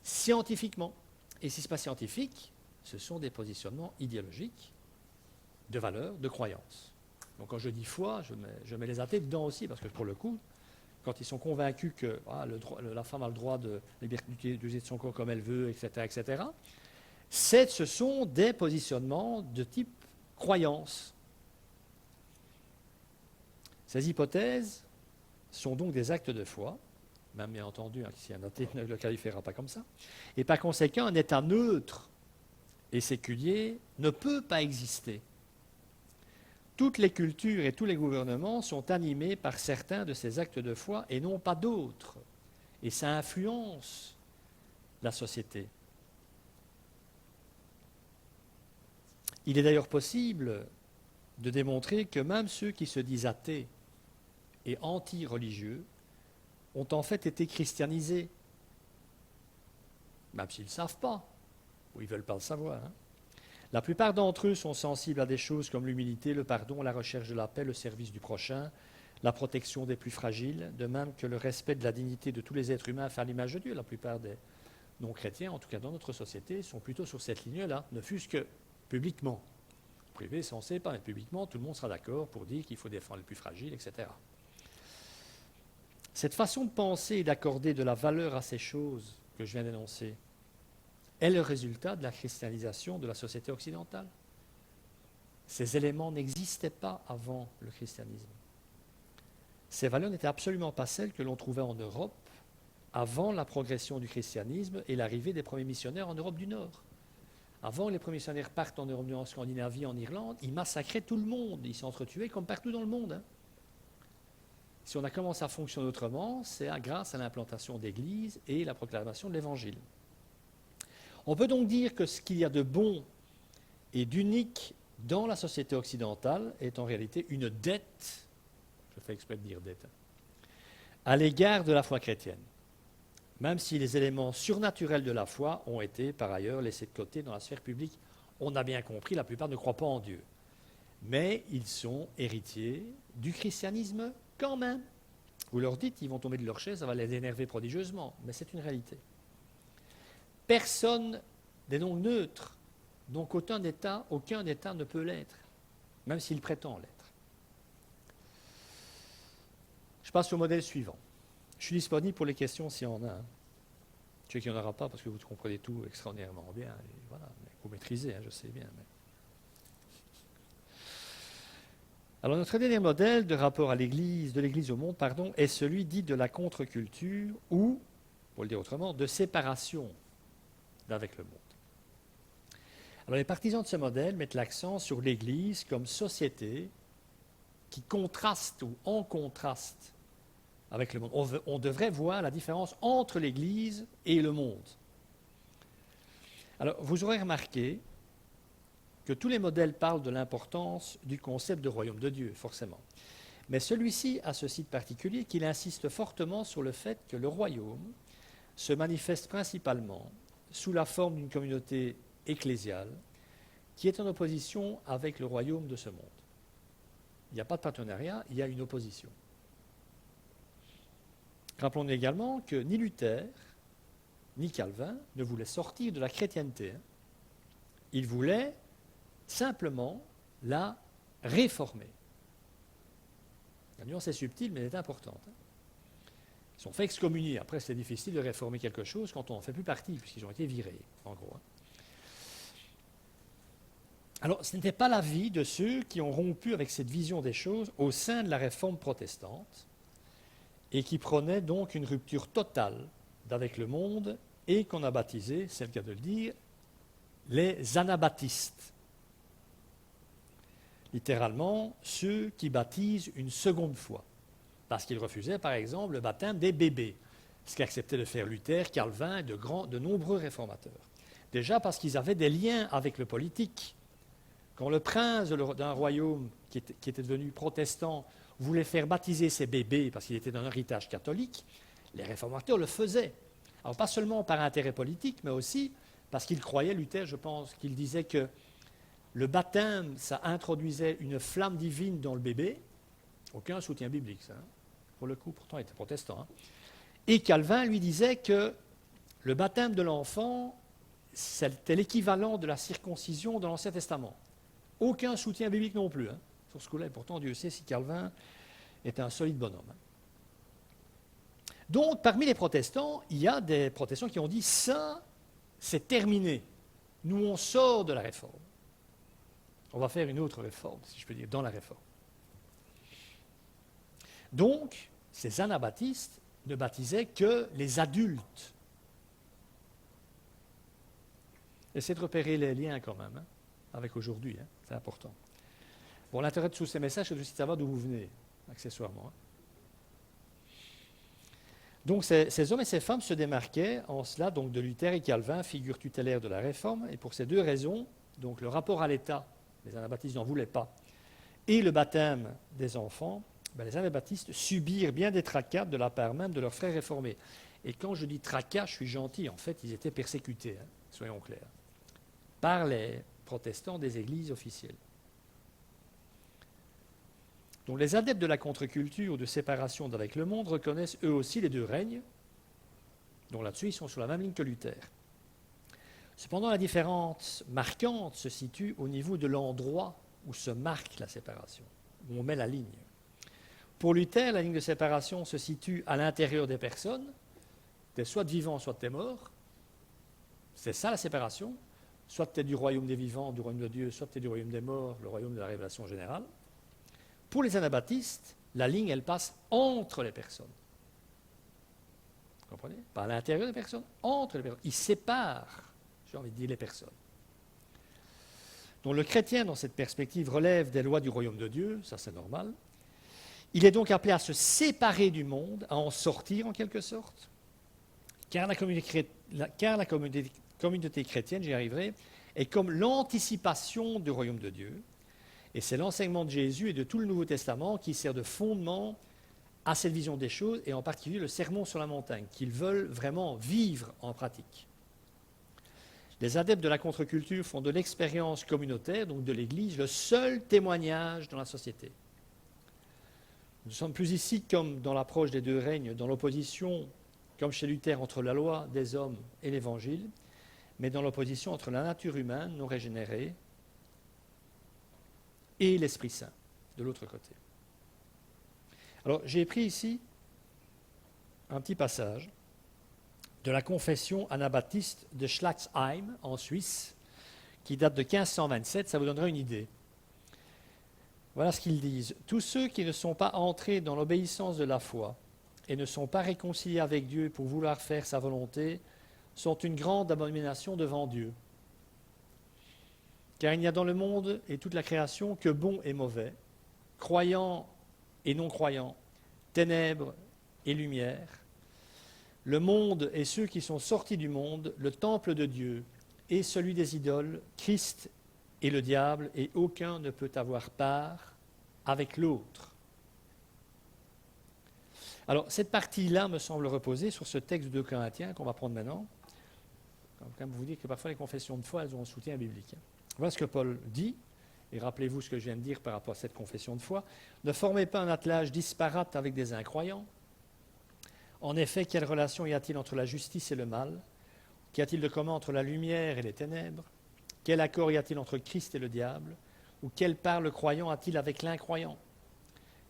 scientifiquement. Et si ce n'est pas scientifique, ce sont des positionnements idéologiques, de valeurs, de croyances. Donc quand je dis foi, je mets les athées dedans aussi, parce que pour le coup, quand ils sont convaincus que la femme a le droit de d'utiliser son corps comme elle veut, etc., ce sont des positionnements de type croyance. Ces hypothèses sont donc des actes de foi, même bien entendu, si un athée ne le qualifiera pas comme ça, et par conséquent, un état neutre et séculier ne peut pas exister. Toutes les cultures et tous les gouvernements sont animés par certains de ces actes de foi et non pas d'autres. Et ça influence la société. Il est d'ailleurs possible de démontrer que même ceux qui se disent athées et anti-religieux ont en fait été christianisés, même s'ils ne savent pas, ou ils ne veulent pas le savoir. La plupart d'entre eux sont sensibles à des choses comme l'humilité, le pardon, la recherche de la paix, le service du prochain, la protection des plus fragiles, de même que le respect de la dignité de tous les êtres humains fait à l'image de Dieu. La plupart des non-chrétiens, en tout cas dans notre société, sont plutôt sur cette ligne-là, ne fût-ce que publiquement. Privé, ça on ne sait pas, mais publiquement, tout le monde sera d'accord pour dire qu'il faut défendre les plus fragiles, etc. Cette façon de penser et d'accorder de la valeur à ces choses que je viens d'énoncer est le résultat de la christianisation de la société occidentale. Ces éléments n'existaient pas avant le christianisme. Ces valeurs n'étaient absolument pas celles que l'on trouvait en Europe avant la progression du christianisme et l'arrivée des premiers missionnaires en Europe du Nord. Avant que les premiers missionnaires partent en Europe du Nord, en Scandinavie, en Irlande, ils massacraient tout le monde, ils s'entretuaient comme partout dans le monde. Si on a commencé à fonctionner autrement, c'est grâce à l'implantation d'églises et la proclamation de l'Évangile. On peut donc dire que ce qu'il y a de bon et d'unique dans la société occidentale est en réalité une dette, je fais exprès de dire dette, à l'égard de la foi chrétienne, même si les éléments surnaturels de la foi ont été par ailleurs laissés de côté dans la sphère publique. On a bien compris, la plupart ne croient pas en Dieu, mais ils sont héritiers du christianisme quand même. Vous leur dites, ils vont tomber de leur chaise, ça va les énerver prodigieusement, mais c'est une réalité. Personne n'est donc neutre, donc aucun État ne peut l'être, même s'il prétend l'être. Je passe au modèle suivant. Je suis disponible pour les questions s'il y en a. Je sais qu'il n'y en aura pas parce que vous comprenez tout extraordinairement bien. Et voilà, mais vous maîtrisez, je sais bien. Mais... Alors notre dernier modèle de rapport à l'Église, de l'Église au monde, est celui dit de la contre-culture ou, pour le dire autrement, de séparation d'avec le monde. Alors les partisans de ce modèle mettent l'accent sur l'Église comme société qui contraste ou en contraste avec le monde. On devrait voir la différence entre l'Église et le monde. Alors vous aurez remarqué que tous les modèles parlent de l'importance du concept de royaume de Dieu, forcément. Mais celui-ci a ce site particulier qu'il insiste fortement sur le fait que le royaume se manifeste principalement sous la forme d'une communauté ecclésiale qui est en opposition avec le royaume de ce monde. Il n'y a pas de partenariat, il y a une opposition. Rappelons-nous également que ni Luther, ni Calvin ne voulaient sortir de la chrétienté. Ils voulaient simplement la réformer. La nuance est subtile, mais elle est importante. Ils sont fait excommunier. Après, c'est difficile de réformer quelque chose quand on n'en fait plus partie, puisqu'ils ont été virés, en gros. Alors, ce n'était pas l'avis de ceux qui ont rompu avec cette vision des choses au sein de la réforme protestante et qui prônaient donc une rupture totale d'avec le monde et qu'on a baptisé, c'est le cas de le dire, les anabaptistes. Littéralement, ceux qui baptisent une seconde fois. Parce qu'ils refusaient, par exemple, le baptême des bébés, ce qu'acceptaient de faire Luther, Calvin et de nombreux réformateurs. Déjà parce qu'ils avaient des liens avec le politique. Quand le prince d'un royaume qui était devenu protestant voulait faire baptiser ses bébés parce qu'il était d'un héritage catholique, les réformateurs le faisaient. Alors pas seulement par intérêt politique, mais aussi parce qu'ils croyaient, Luther, je pense, qu'il disait que le baptême, ça introduisait une flamme divine dans le bébé. Aucun soutien biblique, ça. Pour le coup, pourtant, il était protestant. Et Calvin lui disait que le baptême de l'enfant, c'était l'équivalent de la circoncision de l'Ancien Testament. Aucun soutien biblique non plus. Sur ce coup-là, et pourtant, Dieu sait si Calvin était un solide bonhomme. Donc, parmi les protestants, il y a des protestants qui ont dit « ça, c'est terminé. Nous, on sort de la réforme. On va faire une autre réforme, si je peux dire, dans la réforme. » Donc, ces anabaptistes ne baptisaient que les adultes. Essayez de repérer les liens quand même, avec aujourd'hui, c'est important. Bon, l'intérêt de tous ces messages, c'est aussi de savoir d'où vous venez, accessoirement. Donc, ces hommes et ces femmes se démarquaient en cela donc, de Luther et Calvin, figures tutélaires de la Réforme, et pour ces deux raisons, donc le rapport à l'État, les anabaptistes n'en voulaient pas, et le baptême des enfants, les anabaptistes subirent bien des tracas de la part même de leurs frères réformés. Et quand je dis tracas, je suis gentil, en fait, ils étaient persécutés, soyons clairs, par les protestants des églises officielles. Donc les adeptes de la contre-culture ou de séparation d'avec le monde reconnaissent eux aussi les deux règnes, donc là-dessus ils sont sur la même ligne que Luther. Cependant, la différence marquante se situe au niveau de l'endroit où se marque la séparation, où on met la ligne. Pour Luther, la ligne de séparation se situe à l'intérieur des personnes, tu es soit de vivant, soit tu es mort. C'est ça la séparation. Soit tu es du royaume des vivants, du royaume de Dieu, soit tu es du royaume des morts, le royaume de la révélation générale. Pour les anabaptistes, la ligne, elle passe entre les personnes. Vous comprenez? Pas à l'intérieur des personnes, entre les personnes. Ils séparent, j'ai envie de dire, les personnes. Donc le chrétien, dans cette perspective, relève des lois du royaume de Dieu, ça c'est normal. Il est donc appelé à se séparer du monde, à en sortir en quelque sorte, car la communauté chrétienne, j'y arriverai, est comme l'anticipation du royaume de Dieu. Et c'est l'enseignement de Jésus et de tout le Nouveau Testament qui sert de fondement à cette vision des choses, et en particulier le sermon sur la montagne, qu'ils veulent vraiment vivre en pratique. Les adeptes de la contre-culture font de l'expérience communautaire, donc de l'Église, le seul témoignage dans la société. Nous ne sommes plus ici comme dans l'approche des deux règnes, dans l'opposition, comme chez Luther, entre la loi des hommes et l'Évangile, mais dans l'opposition entre la nature humaine non régénérée et l'Esprit Saint, de l'autre côté. Alors, j'ai pris ici un petit passage de la confession anabaptiste de Schlagsheim, en Suisse, qui date de 1527, ça vous donnera une idée. Voilà ce qu'ils disent. « Tous ceux qui ne sont pas entrés dans l'obéissance de la foi et ne sont pas réconciliés avec Dieu pour vouloir faire sa volonté sont une grande abomination devant Dieu. Car il n'y a dans le monde et toute la création que bon et mauvais, croyants et non-croyants, ténèbres et lumière. Le monde et ceux qui sont sortis du monde, le temple de Dieu et celui des idoles, Christ et le diable, et aucun ne peut avoir part avec l'autre. » Alors, cette partie-là me semble reposer sur ce texte de 2 Corinthiens qu'on va prendre maintenant. Je vais quand même vous dire que parfois les confessions de foi, elles ont un soutien biblique. Voilà ce que Paul dit, et rappelez-vous ce que je viens de dire par rapport à cette confession de foi. « Ne formez pas un attelage disparate avec des incroyants. En effet, quelle relation y a-t-il entre la justice et le mal? Qu'y a-t-il de commun entre la lumière et les ténèbres? Quel accord y a-t-il entre Christ et le diable? Ou quelle part le croyant a-t-il avec l'incroyant?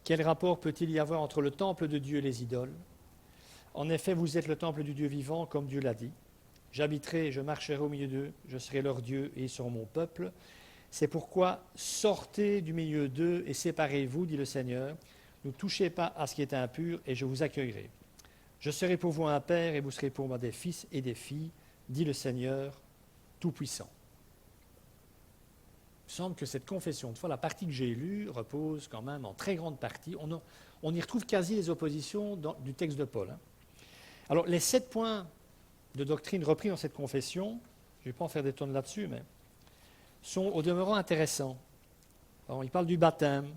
Quel rapport peut-il y avoir entre le temple de Dieu et les idoles? En effet, vous êtes le temple du Dieu vivant, comme Dieu l'a dit. J'habiterai et je marcherai au milieu d'eux, je serai leur Dieu et ils seront mon peuple. C'est pourquoi sortez du milieu d'eux et séparez-vous, dit le Seigneur. Ne touchez pas à ce qui est impur et je vous accueillerai. Je serai pour vous un père et vous serez pour moi des fils et des filles, dit le Seigneur Tout-Puissant. Il me semble que cette confession de foi, la partie que j'ai lue, repose quand même en très grande partie. On y retrouve quasi les oppositions du texte de Paul. Alors, les 7 points de doctrine repris dans cette confession, je ne vais pas en faire des tonnes là-dessus, mais sont au demeurant intéressants. Alors, il parle du baptême,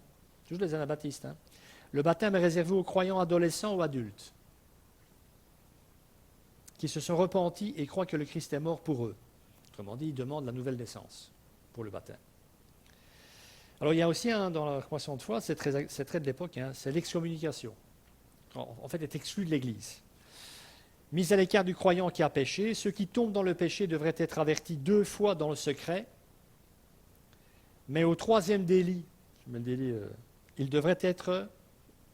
toujours les anabaptistes. Le baptême est réservé aux croyants adolescents ou adultes qui se sont repentis et croient que le Christ est mort pour eux. Autrement dit, ils demandent la nouvelle naissance pour le baptême. Alors, il y a aussi dans la confession de foi, c'est très de l'époque, c'est l'excommunication. En fait, est exclu de l'Église. Mis à l'écart du croyant qui a péché, ceux qui tombent dans le péché devraient être avertis 2 fois dans le secret, mais au 3e délit, ils devraient être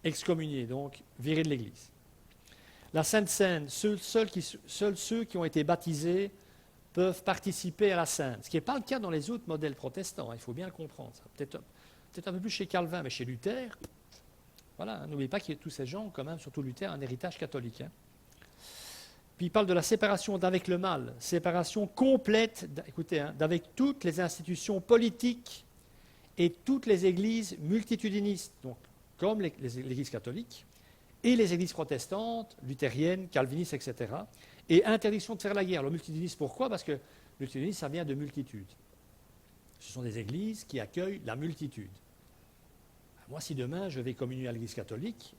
excommuniés, donc virés de l'Église. La Sainte Seine, seuls ceux qui ont été baptisés peuvent participer à la Sainte, ce qui n'est pas le cas dans les autres modèles protestants, il faut bien le comprendre. Peut-être un peu plus chez Calvin, mais chez Luther, voilà, n'oubliez pas qu'il y a tous ces gens, quand même, surtout Luther, un héritage catholique. Puis il parle de la séparation d'avec le mal, séparation complète, écoutez, d'avec toutes les institutions politiques et toutes les églises multitudinistes, donc comme l'Église catholique, et les églises protestantes, luthériennes, calvinistes, etc. Et interdiction de faire la guerre. Le multitudiniste, pourquoi? Parce que le multitudinisme, ça vient de multitude. Ce sont des églises qui accueillent la multitude. Moi, si demain je vais communier à l'Église catholique,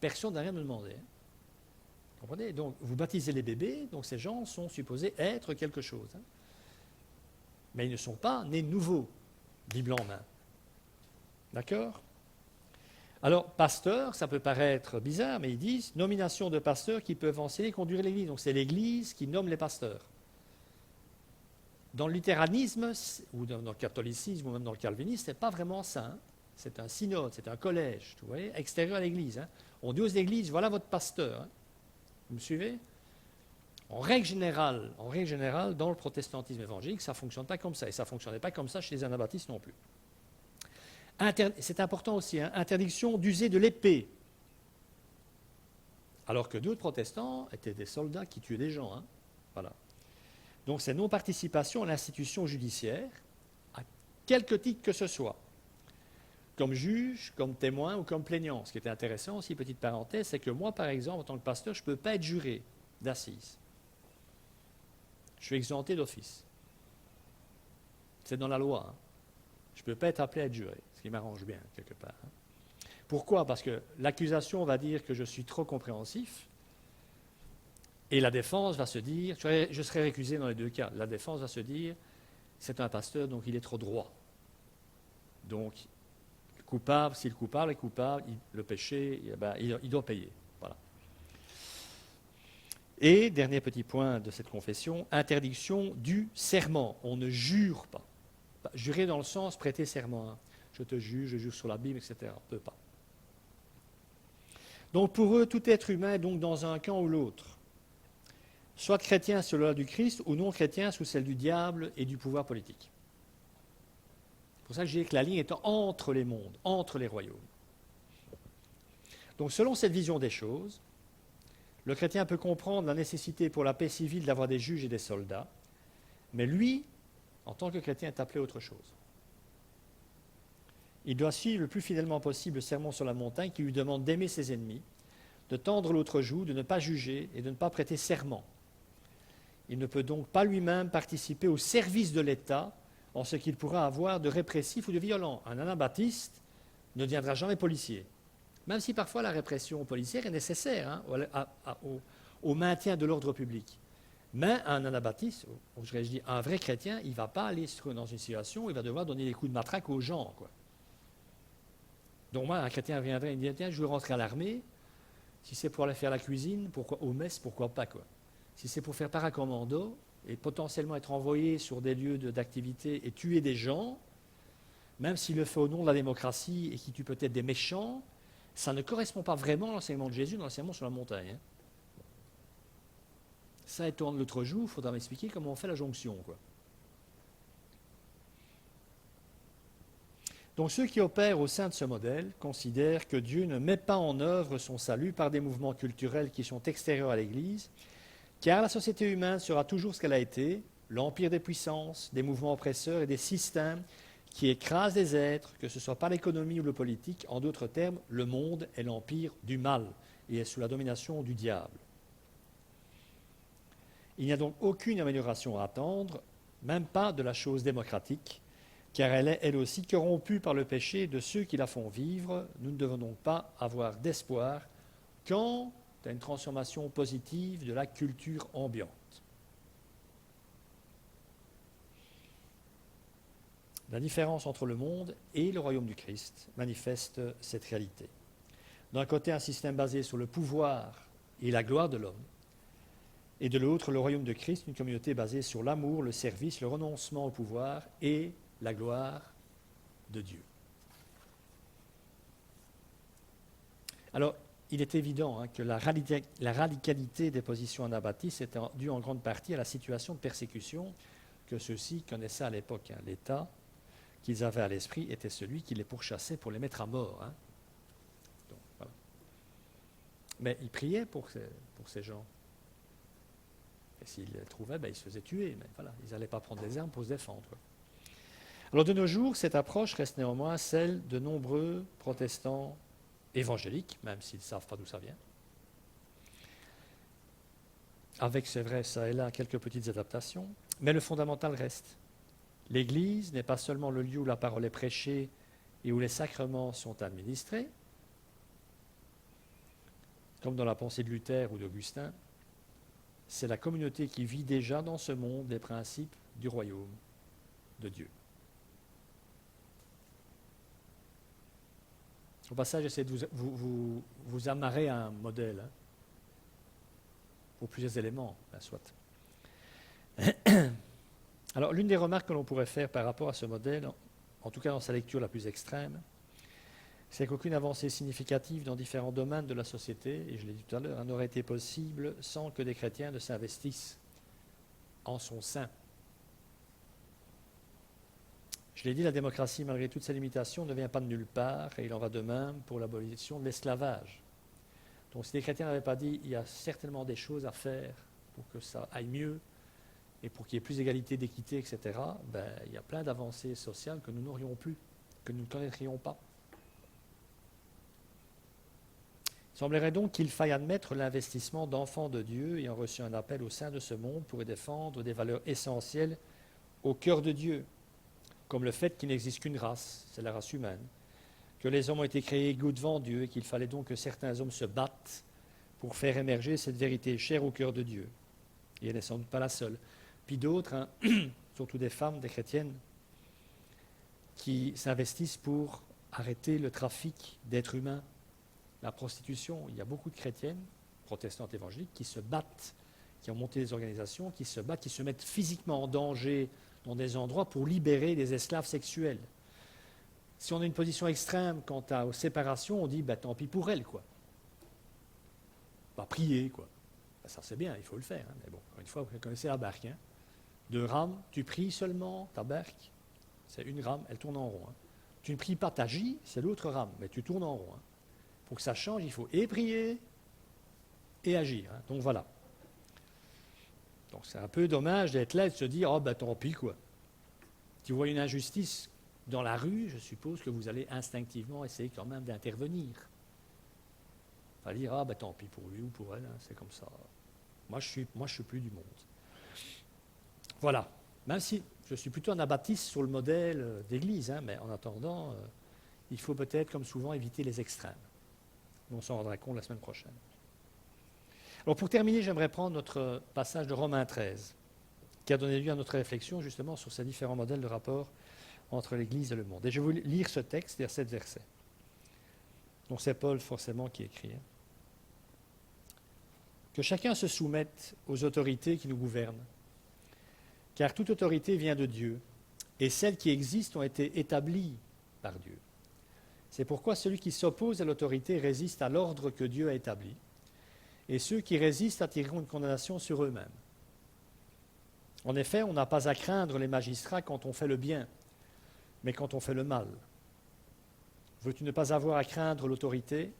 personne n'a rien à me demander. Vous comprenez? Donc, vous baptisez les bébés, donc ces gens sont supposés être quelque chose. Mais ils ne sont pas nés nouveaux, Bible en main. D'accord? Alors, pasteur, ça peut paraître bizarre, mais ils disent nomination de pasteurs qui peuvent enseigner et conduire l'Église. Donc, c'est l'Église qui nomme les pasteurs. Dans le luthéranisme, ou dans le catholicisme, ou même dans le calvinisme, ce n'est pas vraiment ça. C'est un synode, c'est un collège, vous voyez, extérieur à l'Église. On dit aux églises, voilà votre pasteur. Vous me suivez? En règle générale, dans le protestantisme évangélique, ça ne fonctionne pas comme ça. Et ça ne fonctionnait pas comme ça chez les anabaptistes non plus. C'est important aussi, interdiction d'user de l'épée. Alors que d'autres protestants étaient des soldats qui tuaient des gens. Voilà. Donc c'est non-participation à l'institution judiciaire, à quelque titre que ce soit. Comme juge, comme témoin ou comme plaignant. Ce qui était intéressant aussi, petite parenthèse, c'est que moi, par exemple, en tant que pasteur, je ne peux pas être juré d'assises. Je suis exempté d'office. C'est dans la loi. Je ne peux pas être appelé à être juré, ce qui m'arrange bien, quelque part. Pourquoi? Parce que l'accusation va dire que je suis trop compréhensif, et la défense va se dire, je serai récusé dans les 2 cas, la défense va se dire, c'est un pasteur, donc il est trop droit. Donc, coupable, si le coupable est coupable, le péché, il doit payer. Voilà. Et, dernier petit point de cette confession, interdiction du serment. On ne jure pas. Jurer dans le sens prêter serment. Je te juge, je jure sur la Bible, etc. On ne peut pas. Donc pour eux, tout être humain est donc dans un camp ou l'autre. Soit chrétien sous la loi du Christ, ou non chrétien sous celle du diable et du pouvoir politique. C'est pour ça que j'ai dit que la ligne est entre les mondes, entre les royaumes. Donc selon cette vision des choses, le chrétien peut comprendre la nécessité pour la paix civile d'avoir des juges et des soldats, mais lui, en tant que chrétien, est appelé à autre chose. Il doit suivre le plus fidèlement possible le sermon sur la montagne qui lui demande d'aimer ses ennemis, de tendre l'autre joue, de ne pas juger et de ne pas prêter serment. Il ne peut donc pas lui-même participer au service de l'État en ce qu'il pourra avoir de répressif ou de violent. Un anabaptiste ne deviendra jamais policier, même si parfois la répression policière est nécessaire au maintien de l'ordre public. Mais un anabaptiste, je dis un vrai chrétien, il ne va pas aller se trouver dans une situation où il va devoir donner des coups de matraque aux gens. Donc moi, un chrétien viendrait et me dit, tiens, je veux rentrer à l'armée, si c'est pour aller faire la cuisine, pourquoi, aux messes, pourquoi pas. si c'est pour faire paracommando et potentiellement être envoyé sur des lieux d'activité et tuer des gens, même s'il le fait au nom de la démocratie et qui tue peut-être des méchants, ça ne correspond pas vraiment à l'enseignement de Jésus, dans l'enseignement sur la montagne. Hein. Ça étant l'autre jour, il faudra m'expliquer comment on fait la jonction, quoi. Donc ceux qui opèrent au sein de ce modèle considèrent que Dieu ne met pas en œuvre son salut par des mouvements culturels qui sont extérieurs à l'Église, car la société humaine sera toujours ce qu'elle a été, l'empire des puissances, des mouvements oppresseurs et des systèmes qui écrasent les êtres, que ce soit par l'économie ou le politique. En d'autres termes, le monde est l'empire du mal et est sous la domination du diable. Il n'y a donc aucune amélioration à attendre, même pas de la chose démocratique, car elle est elle aussi corrompue par le péché de ceux qui la font vivre. Nous ne devons donc pas avoir d'espoir quant à une transformation positive de la culture ambiante. La différence entre le monde et le royaume du Christ manifeste cette réalité. D'un côté, un système basé sur le pouvoir et la gloire de l'homme, et de l'autre, le royaume de Christ, une communauté basée sur l'amour, le service, le renoncement au pouvoir et la gloire de Dieu. Alors, il est évident que la radicalité des positions anabaptistes est due en grande partie à la situation de persécution que ceux-ci connaissaient à l'époque. Hein. L'État qu'ils avaient à l'esprit était celui qui les pourchassait pour les mettre à mort. Hein. Donc, voilà. Mais ils priaient pour ces gens. Et s'ils les trouvaient, ils se faisaient tuer. Mais voilà, ils n'allaient pas prendre des armes pour se défendre. Quoi. Alors de nos jours, cette approche reste néanmoins celle de nombreux protestants évangéliques, même s'ils ne savent pas d'où ça vient. Avec, c'est vrai, ça et là, quelques petites adaptations, mais le fondamental reste. L'Église n'est pas seulement le lieu où la parole est prêchée et où les sacrements sont administrés, comme dans la pensée de Luther ou d'Augustin, c'est la communauté qui vit déjà dans ce monde les principes du royaume de Dieu. Au passage, j'essaie de vous amarrer à un modèle, hein, pour plusieurs éléments, soit. Alors, l'une des remarques que l'on pourrait faire par rapport à ce modèle, en tout cas dans sa lecture la plus extrême, c'est qu'aucune avancée significative dans différents domaines de la société, et je l'ai dit tout à l'heure, n'aurait été possible sans que des chrétiens ne s'investissent en son sein. Je l'ai dit, la démocratie, malgré toutes ses limitations, ne vient pas de nulle part, et il en va de même pour l'abolition de l'esclavage. Donc si les chrétiens n'avaient pas dit, il y a certainement des choses à faire pour que ça aille mieux, et pour qu'il y ait plus d'égalité, d'équité, etc., il y a plein d'avancées sociales que nous n'aurions plus, que nous ne connaîtrions pas. Il semblerait donc qu'il faille admettre l'investissement d'enfants de Dieu ayant reçu un appel au sein de ce monde pour y défendre des valeurs essentielles au cœur de Dieu, comme le fait qu'il n'existe qu'une race, c'est la race humaine, que les hommes ont été créés égaux devant Dieu et qu'il fallait donc que certains hommes se battent pour faire émerger cette vérité chère au cœur de Dieu. Et elle n'est sans doute pas la seule. Puis d'autres, surtout des femmes, des chrétiennes, qui s'investissent pour arrêter le trafic d'êtres humains, la prostitution. Il y a beaucoup de chrétiennes, protestantes évangéliques, qui se battent, qui ont monté des organisations, qui se battent, qui se mettent physiquement en danger dans des endroits pour libérer des esclaves sexuels. Si on a une position extrême quant aux séparations, on dit tant pis pour elles, quoi. Pas prier, quoi. Ça c'est bien, il faut le faire. Hein. Mais bon, encore une fois, vous connaissez la barque. Hein. 2 rames, tu pries seulement ta barque, c'est une rame, elle tourne en rond. Hein. Tu ne pries pas, t'agis, c'est l'autre rame, mais tu tournes en rond. Hein. Pour que ça change, il faut et prier et agir. Hein. Donc voilà. Donc c'est un peu dommage d'être là et de se dire, tant pis, quoi. Si vous voyez une injustice dans la rue, je suppose que vous allez instinctivement essayer quand même d'intervenir. Pas dire, tant pis pour lui ou pour elle, hein, c'est comme ça. Moi, je suis plus du monde. Voilà. Même si je suis plutôt anabaptiste sur le modèle d'église, hein, mais en attendant, il faut peut-être, comme souvent, éviter les extrêmes. On s'en rendra compte la semaine prochaine. Alors pour terminer, j'aimerais prendre notre passage de Romains 13, qui a donné lieu à notre réflexion justement sur ces différents modèles de rapport entre l'Église et le monde. Et je vais vous lire ce texte, vers 7 versets. Donc c'est Paul forcément qui écrit. que chacun se soumette aux autorités qui nous gouvernent, car toute autorité vient de Dieu, et celles qui existent ont été établies par Dieu. C'est pourquoi celui qui s'oppose à l'autorité résiste à l'ordre que Dieu a établi, et ceux qui résistent attireront une condamnation sur eux-mêmes. En effet, on n'a pas à craindre les magistrats quand on fait le bien, mais quand on fait le mal. Veux-tu ne pas avoir à craindre l'autorité?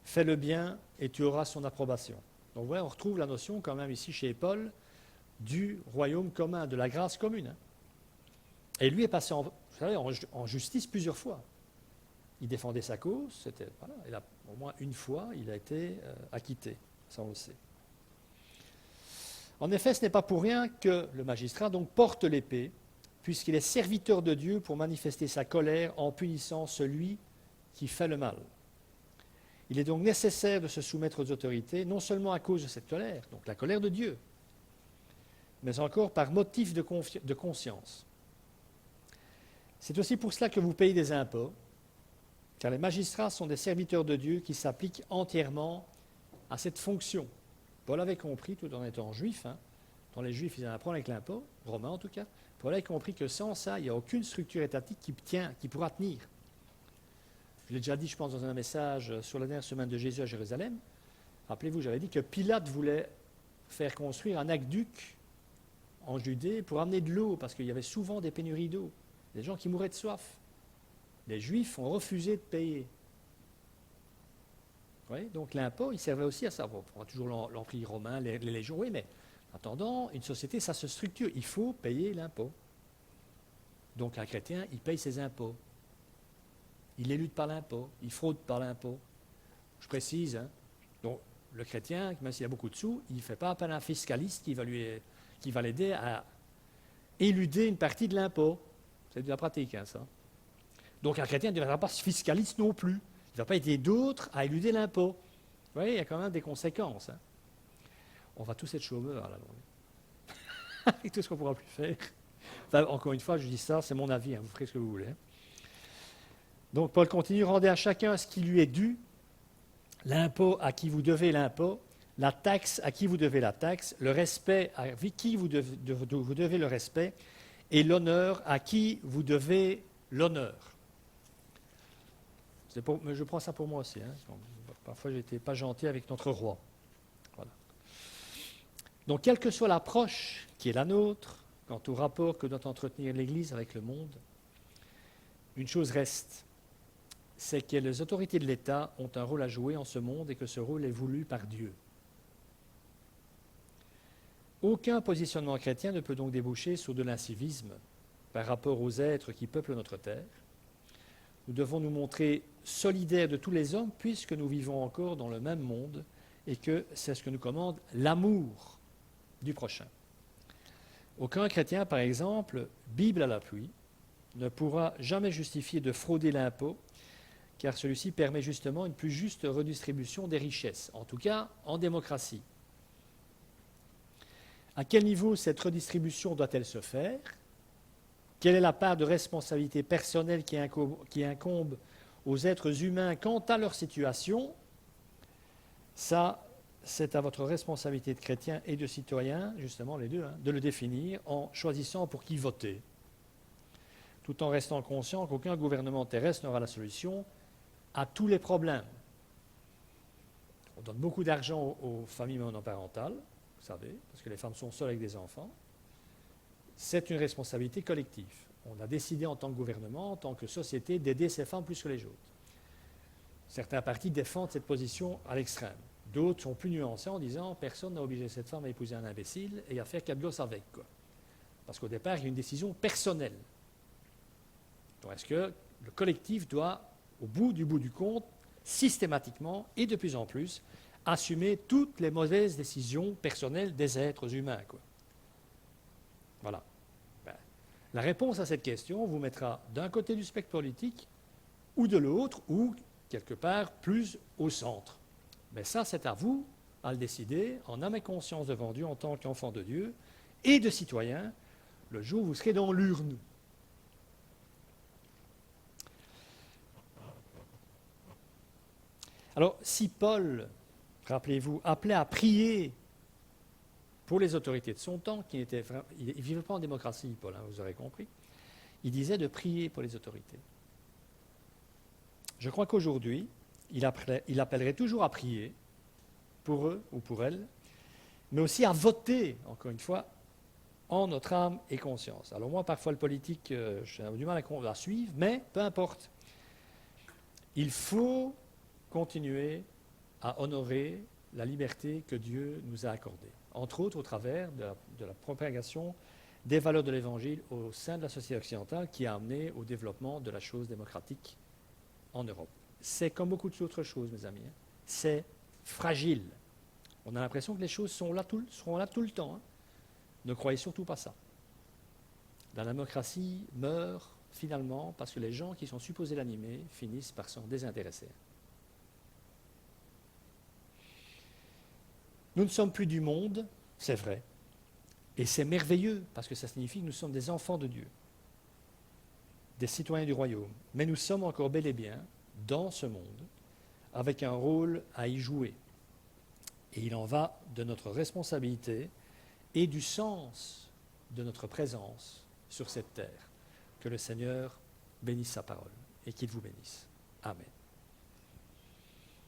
Fais le bien et tu auras son approbation. Donc voilà, on retrouve la notion quand même ici chez Paul du royaume commun, de la grâce commune. Et lui est passé en justice plusieurs fois. Il défendait sa cause, et là, au moins une fois, il a été acquitté, ça on le sait. En effet, ce n'est pas pour rien que le magistrat donc porte l'épée, puisqu'il est serviteur de Dieu pour manifester sa colère en punissant celui qui fait le mal. Il est donc nécessaire de se soumettre aux autorités, non seulement à cause de cette colère, donc la colère de Dieu, mais encore par motif de conscience. C'est aussi pour cela que vous payez des impôts, car les magistrats sont des serviteurs de Dieu qui s'appliquent entièrement à cette fonction. Paul avait compris, tout en étant juif, dont les juifs ils avaient un problème avec l'impôt, romains en tout cas, Paul avait compris que sans ça, il n'y a aucune structure étatique qui pourra tenir. Je l'ai déjà dit, je pense, dans un message sur la dernière semaine de Jésus à Jérusalem. Rappelez-vous, j'avais dit que Pilate voulait faire construire un aqueduc en Judée pour amener de l'eau, parce qu'il y avait souvent des pénuries d'eau, des gens qui mouraient de soif. Les Juifs ont refusé de payer. Oui, donc l'impôt, il servait aussi à ça. Bon, on a toujours l'empire romain, les légions, oui, mais en attendant, une société, ça se structure. Il faut payer l'impôt. Donc un chrétien, il paye ses impôts. Il élude par l'impôt, il fraude par l'impôt. Je précise, donc le chrétien, même s'il a beaucoup de sous, il ne fait pas appel à un fiscaliste qui va l'aider à éluder une partie de l'impôt. C'est de la pratique, ça. Donc un chrétien ne deviendra pas fiscaliste non plus. Il ne va pas aider d'autres à éluder l'impôt. Vous voyez, il y a quand même des conséquences. On va tous être chômeurs à la longue. Avec tout ce qu'on ne pourra plus faire. Enfin, encore une fois, je dis ça, c'est mon avis, vous ferez ce que vous voulez. Donc Paul continue, rendez à chacun ce qui lui est dû, l'impôt à qui vous devez l'impôt, la taxe à qui vous devez la taxe, le respect à qui vous devez le respect, et l'honneur à qui vous devez l'honneur. Je prends ça pour moi aussi. Parfois, je n'étais pas gentil avec notre roi. Voilà. Donc, quelle que soit l'approche qui est la nôtre, quant au rapport que doit entretenir l'Église avec le monde, une chose reste, c'est que les autorités de l'État ont un rôle à jouer en ce monde et que ce rôle est voulu par Dieu. Aucun positionnement chrétien ne peut donc déboucher sur de l'incivisme par rapport aux êtres qui peuplent notre terre. Nous devons nous montrer solidaires de tous les hommes puisque nous vivons encore dans le même monde et que c'est ce que nous commande l'amour du prochain. Aucun chrétien, par exemple, Bible à l'appui, ne pourra jamais justifier de frauder l'impôt car celui-ci permet justement une plus juste redistribution des richesses, en tout cas en démocratie. À quel niveau cette redistribution doit-elle se faire ? Quelle est la part de responsabilité personnelle qui incombe aux êtres humains quant à leur situation ? Ça, c'est à votre responsabilité de chrétien et de citoyen, justement les deux, de le définir en choisissant pour qui voter, tout en restant conscient qu'aucun gouvernement terrestre n'aura la solution à tous les problèmes. On donne beaucoup d'argent aux familles monoparentales, vous savez, parce que les femmes sont seules avec des enfants. C'est une responsabilité collective. On a décidé en tant que gouvernement, en tant que société, d'aider ces femmes plus que les autres. Certains partis défendent cette position à l'extrême. D'autres sont plus nuancés en disant « personne n'a obligé cette femme à épouser un imbécile et à faire 4 gosses avec. » Parce qu'au départ, il y a une décision personnelle. Donc est-ce que le collectif doit, au bout du compte, systématiquement et de plus en plus, assumer toutes les mauvaises décisions personnelles des êtres humains, Voilà. La réponse à cette question vous mettra d'un côté du spectre politique ou de l'autre, ou quelque part plus au centre. Mais ça, c'est à vous à le décider en âme et conscience devant Dieu en tant qu'enfant de Dieu et de citoyen, le jour où vous serez dans l'urne. Alors, si Paul rappelez-vous, appelait à prier pour les autorités de son temps, il ne vivait pas en démocratie, Paul, hein, vous aurez compris. Il disait de prier pour les autorités. Je crois qu'aujourd'hui, il appellerait toujours à prier pour eux ou pour elles, mais aussi à voter, encore une fois, en notre âme et conscience. Alors moi, parfois, le politique, j'ai du mal à suivre, mais peu importe. Il faut continuer à honorer la liberté que Dieu nous a accordée, entre autres au travers de la propagation des valeurs de l'Évangile au sein de la société occidentale qui a amené au développement de la chose démocratique en Europe. C'est comme beaucoup d'autres choses, mes amis. Hein. C'est fragile. On a l'impression que les choses seront là tout le temps. Hein. Ne croyez surtout pas ça. La démocratie meurt finalement parce que les gens qui sont supposés l'animer finissent par s'en désintéresser. Nous ne sommes plus du monde, c'est vrai, et c'est merveilleux parce que ça signifie que nous sommes des enfants de Dieu, des citoyens du royaume, mais nous sommes encore bel et bien dans ce monde avec un rôle à y jouer. Et il en va de notre responsabilité et du sens de notre présence sur cette terre. Que le Seigneur bénisse sa parole et qu'il vous bénisse. Amen.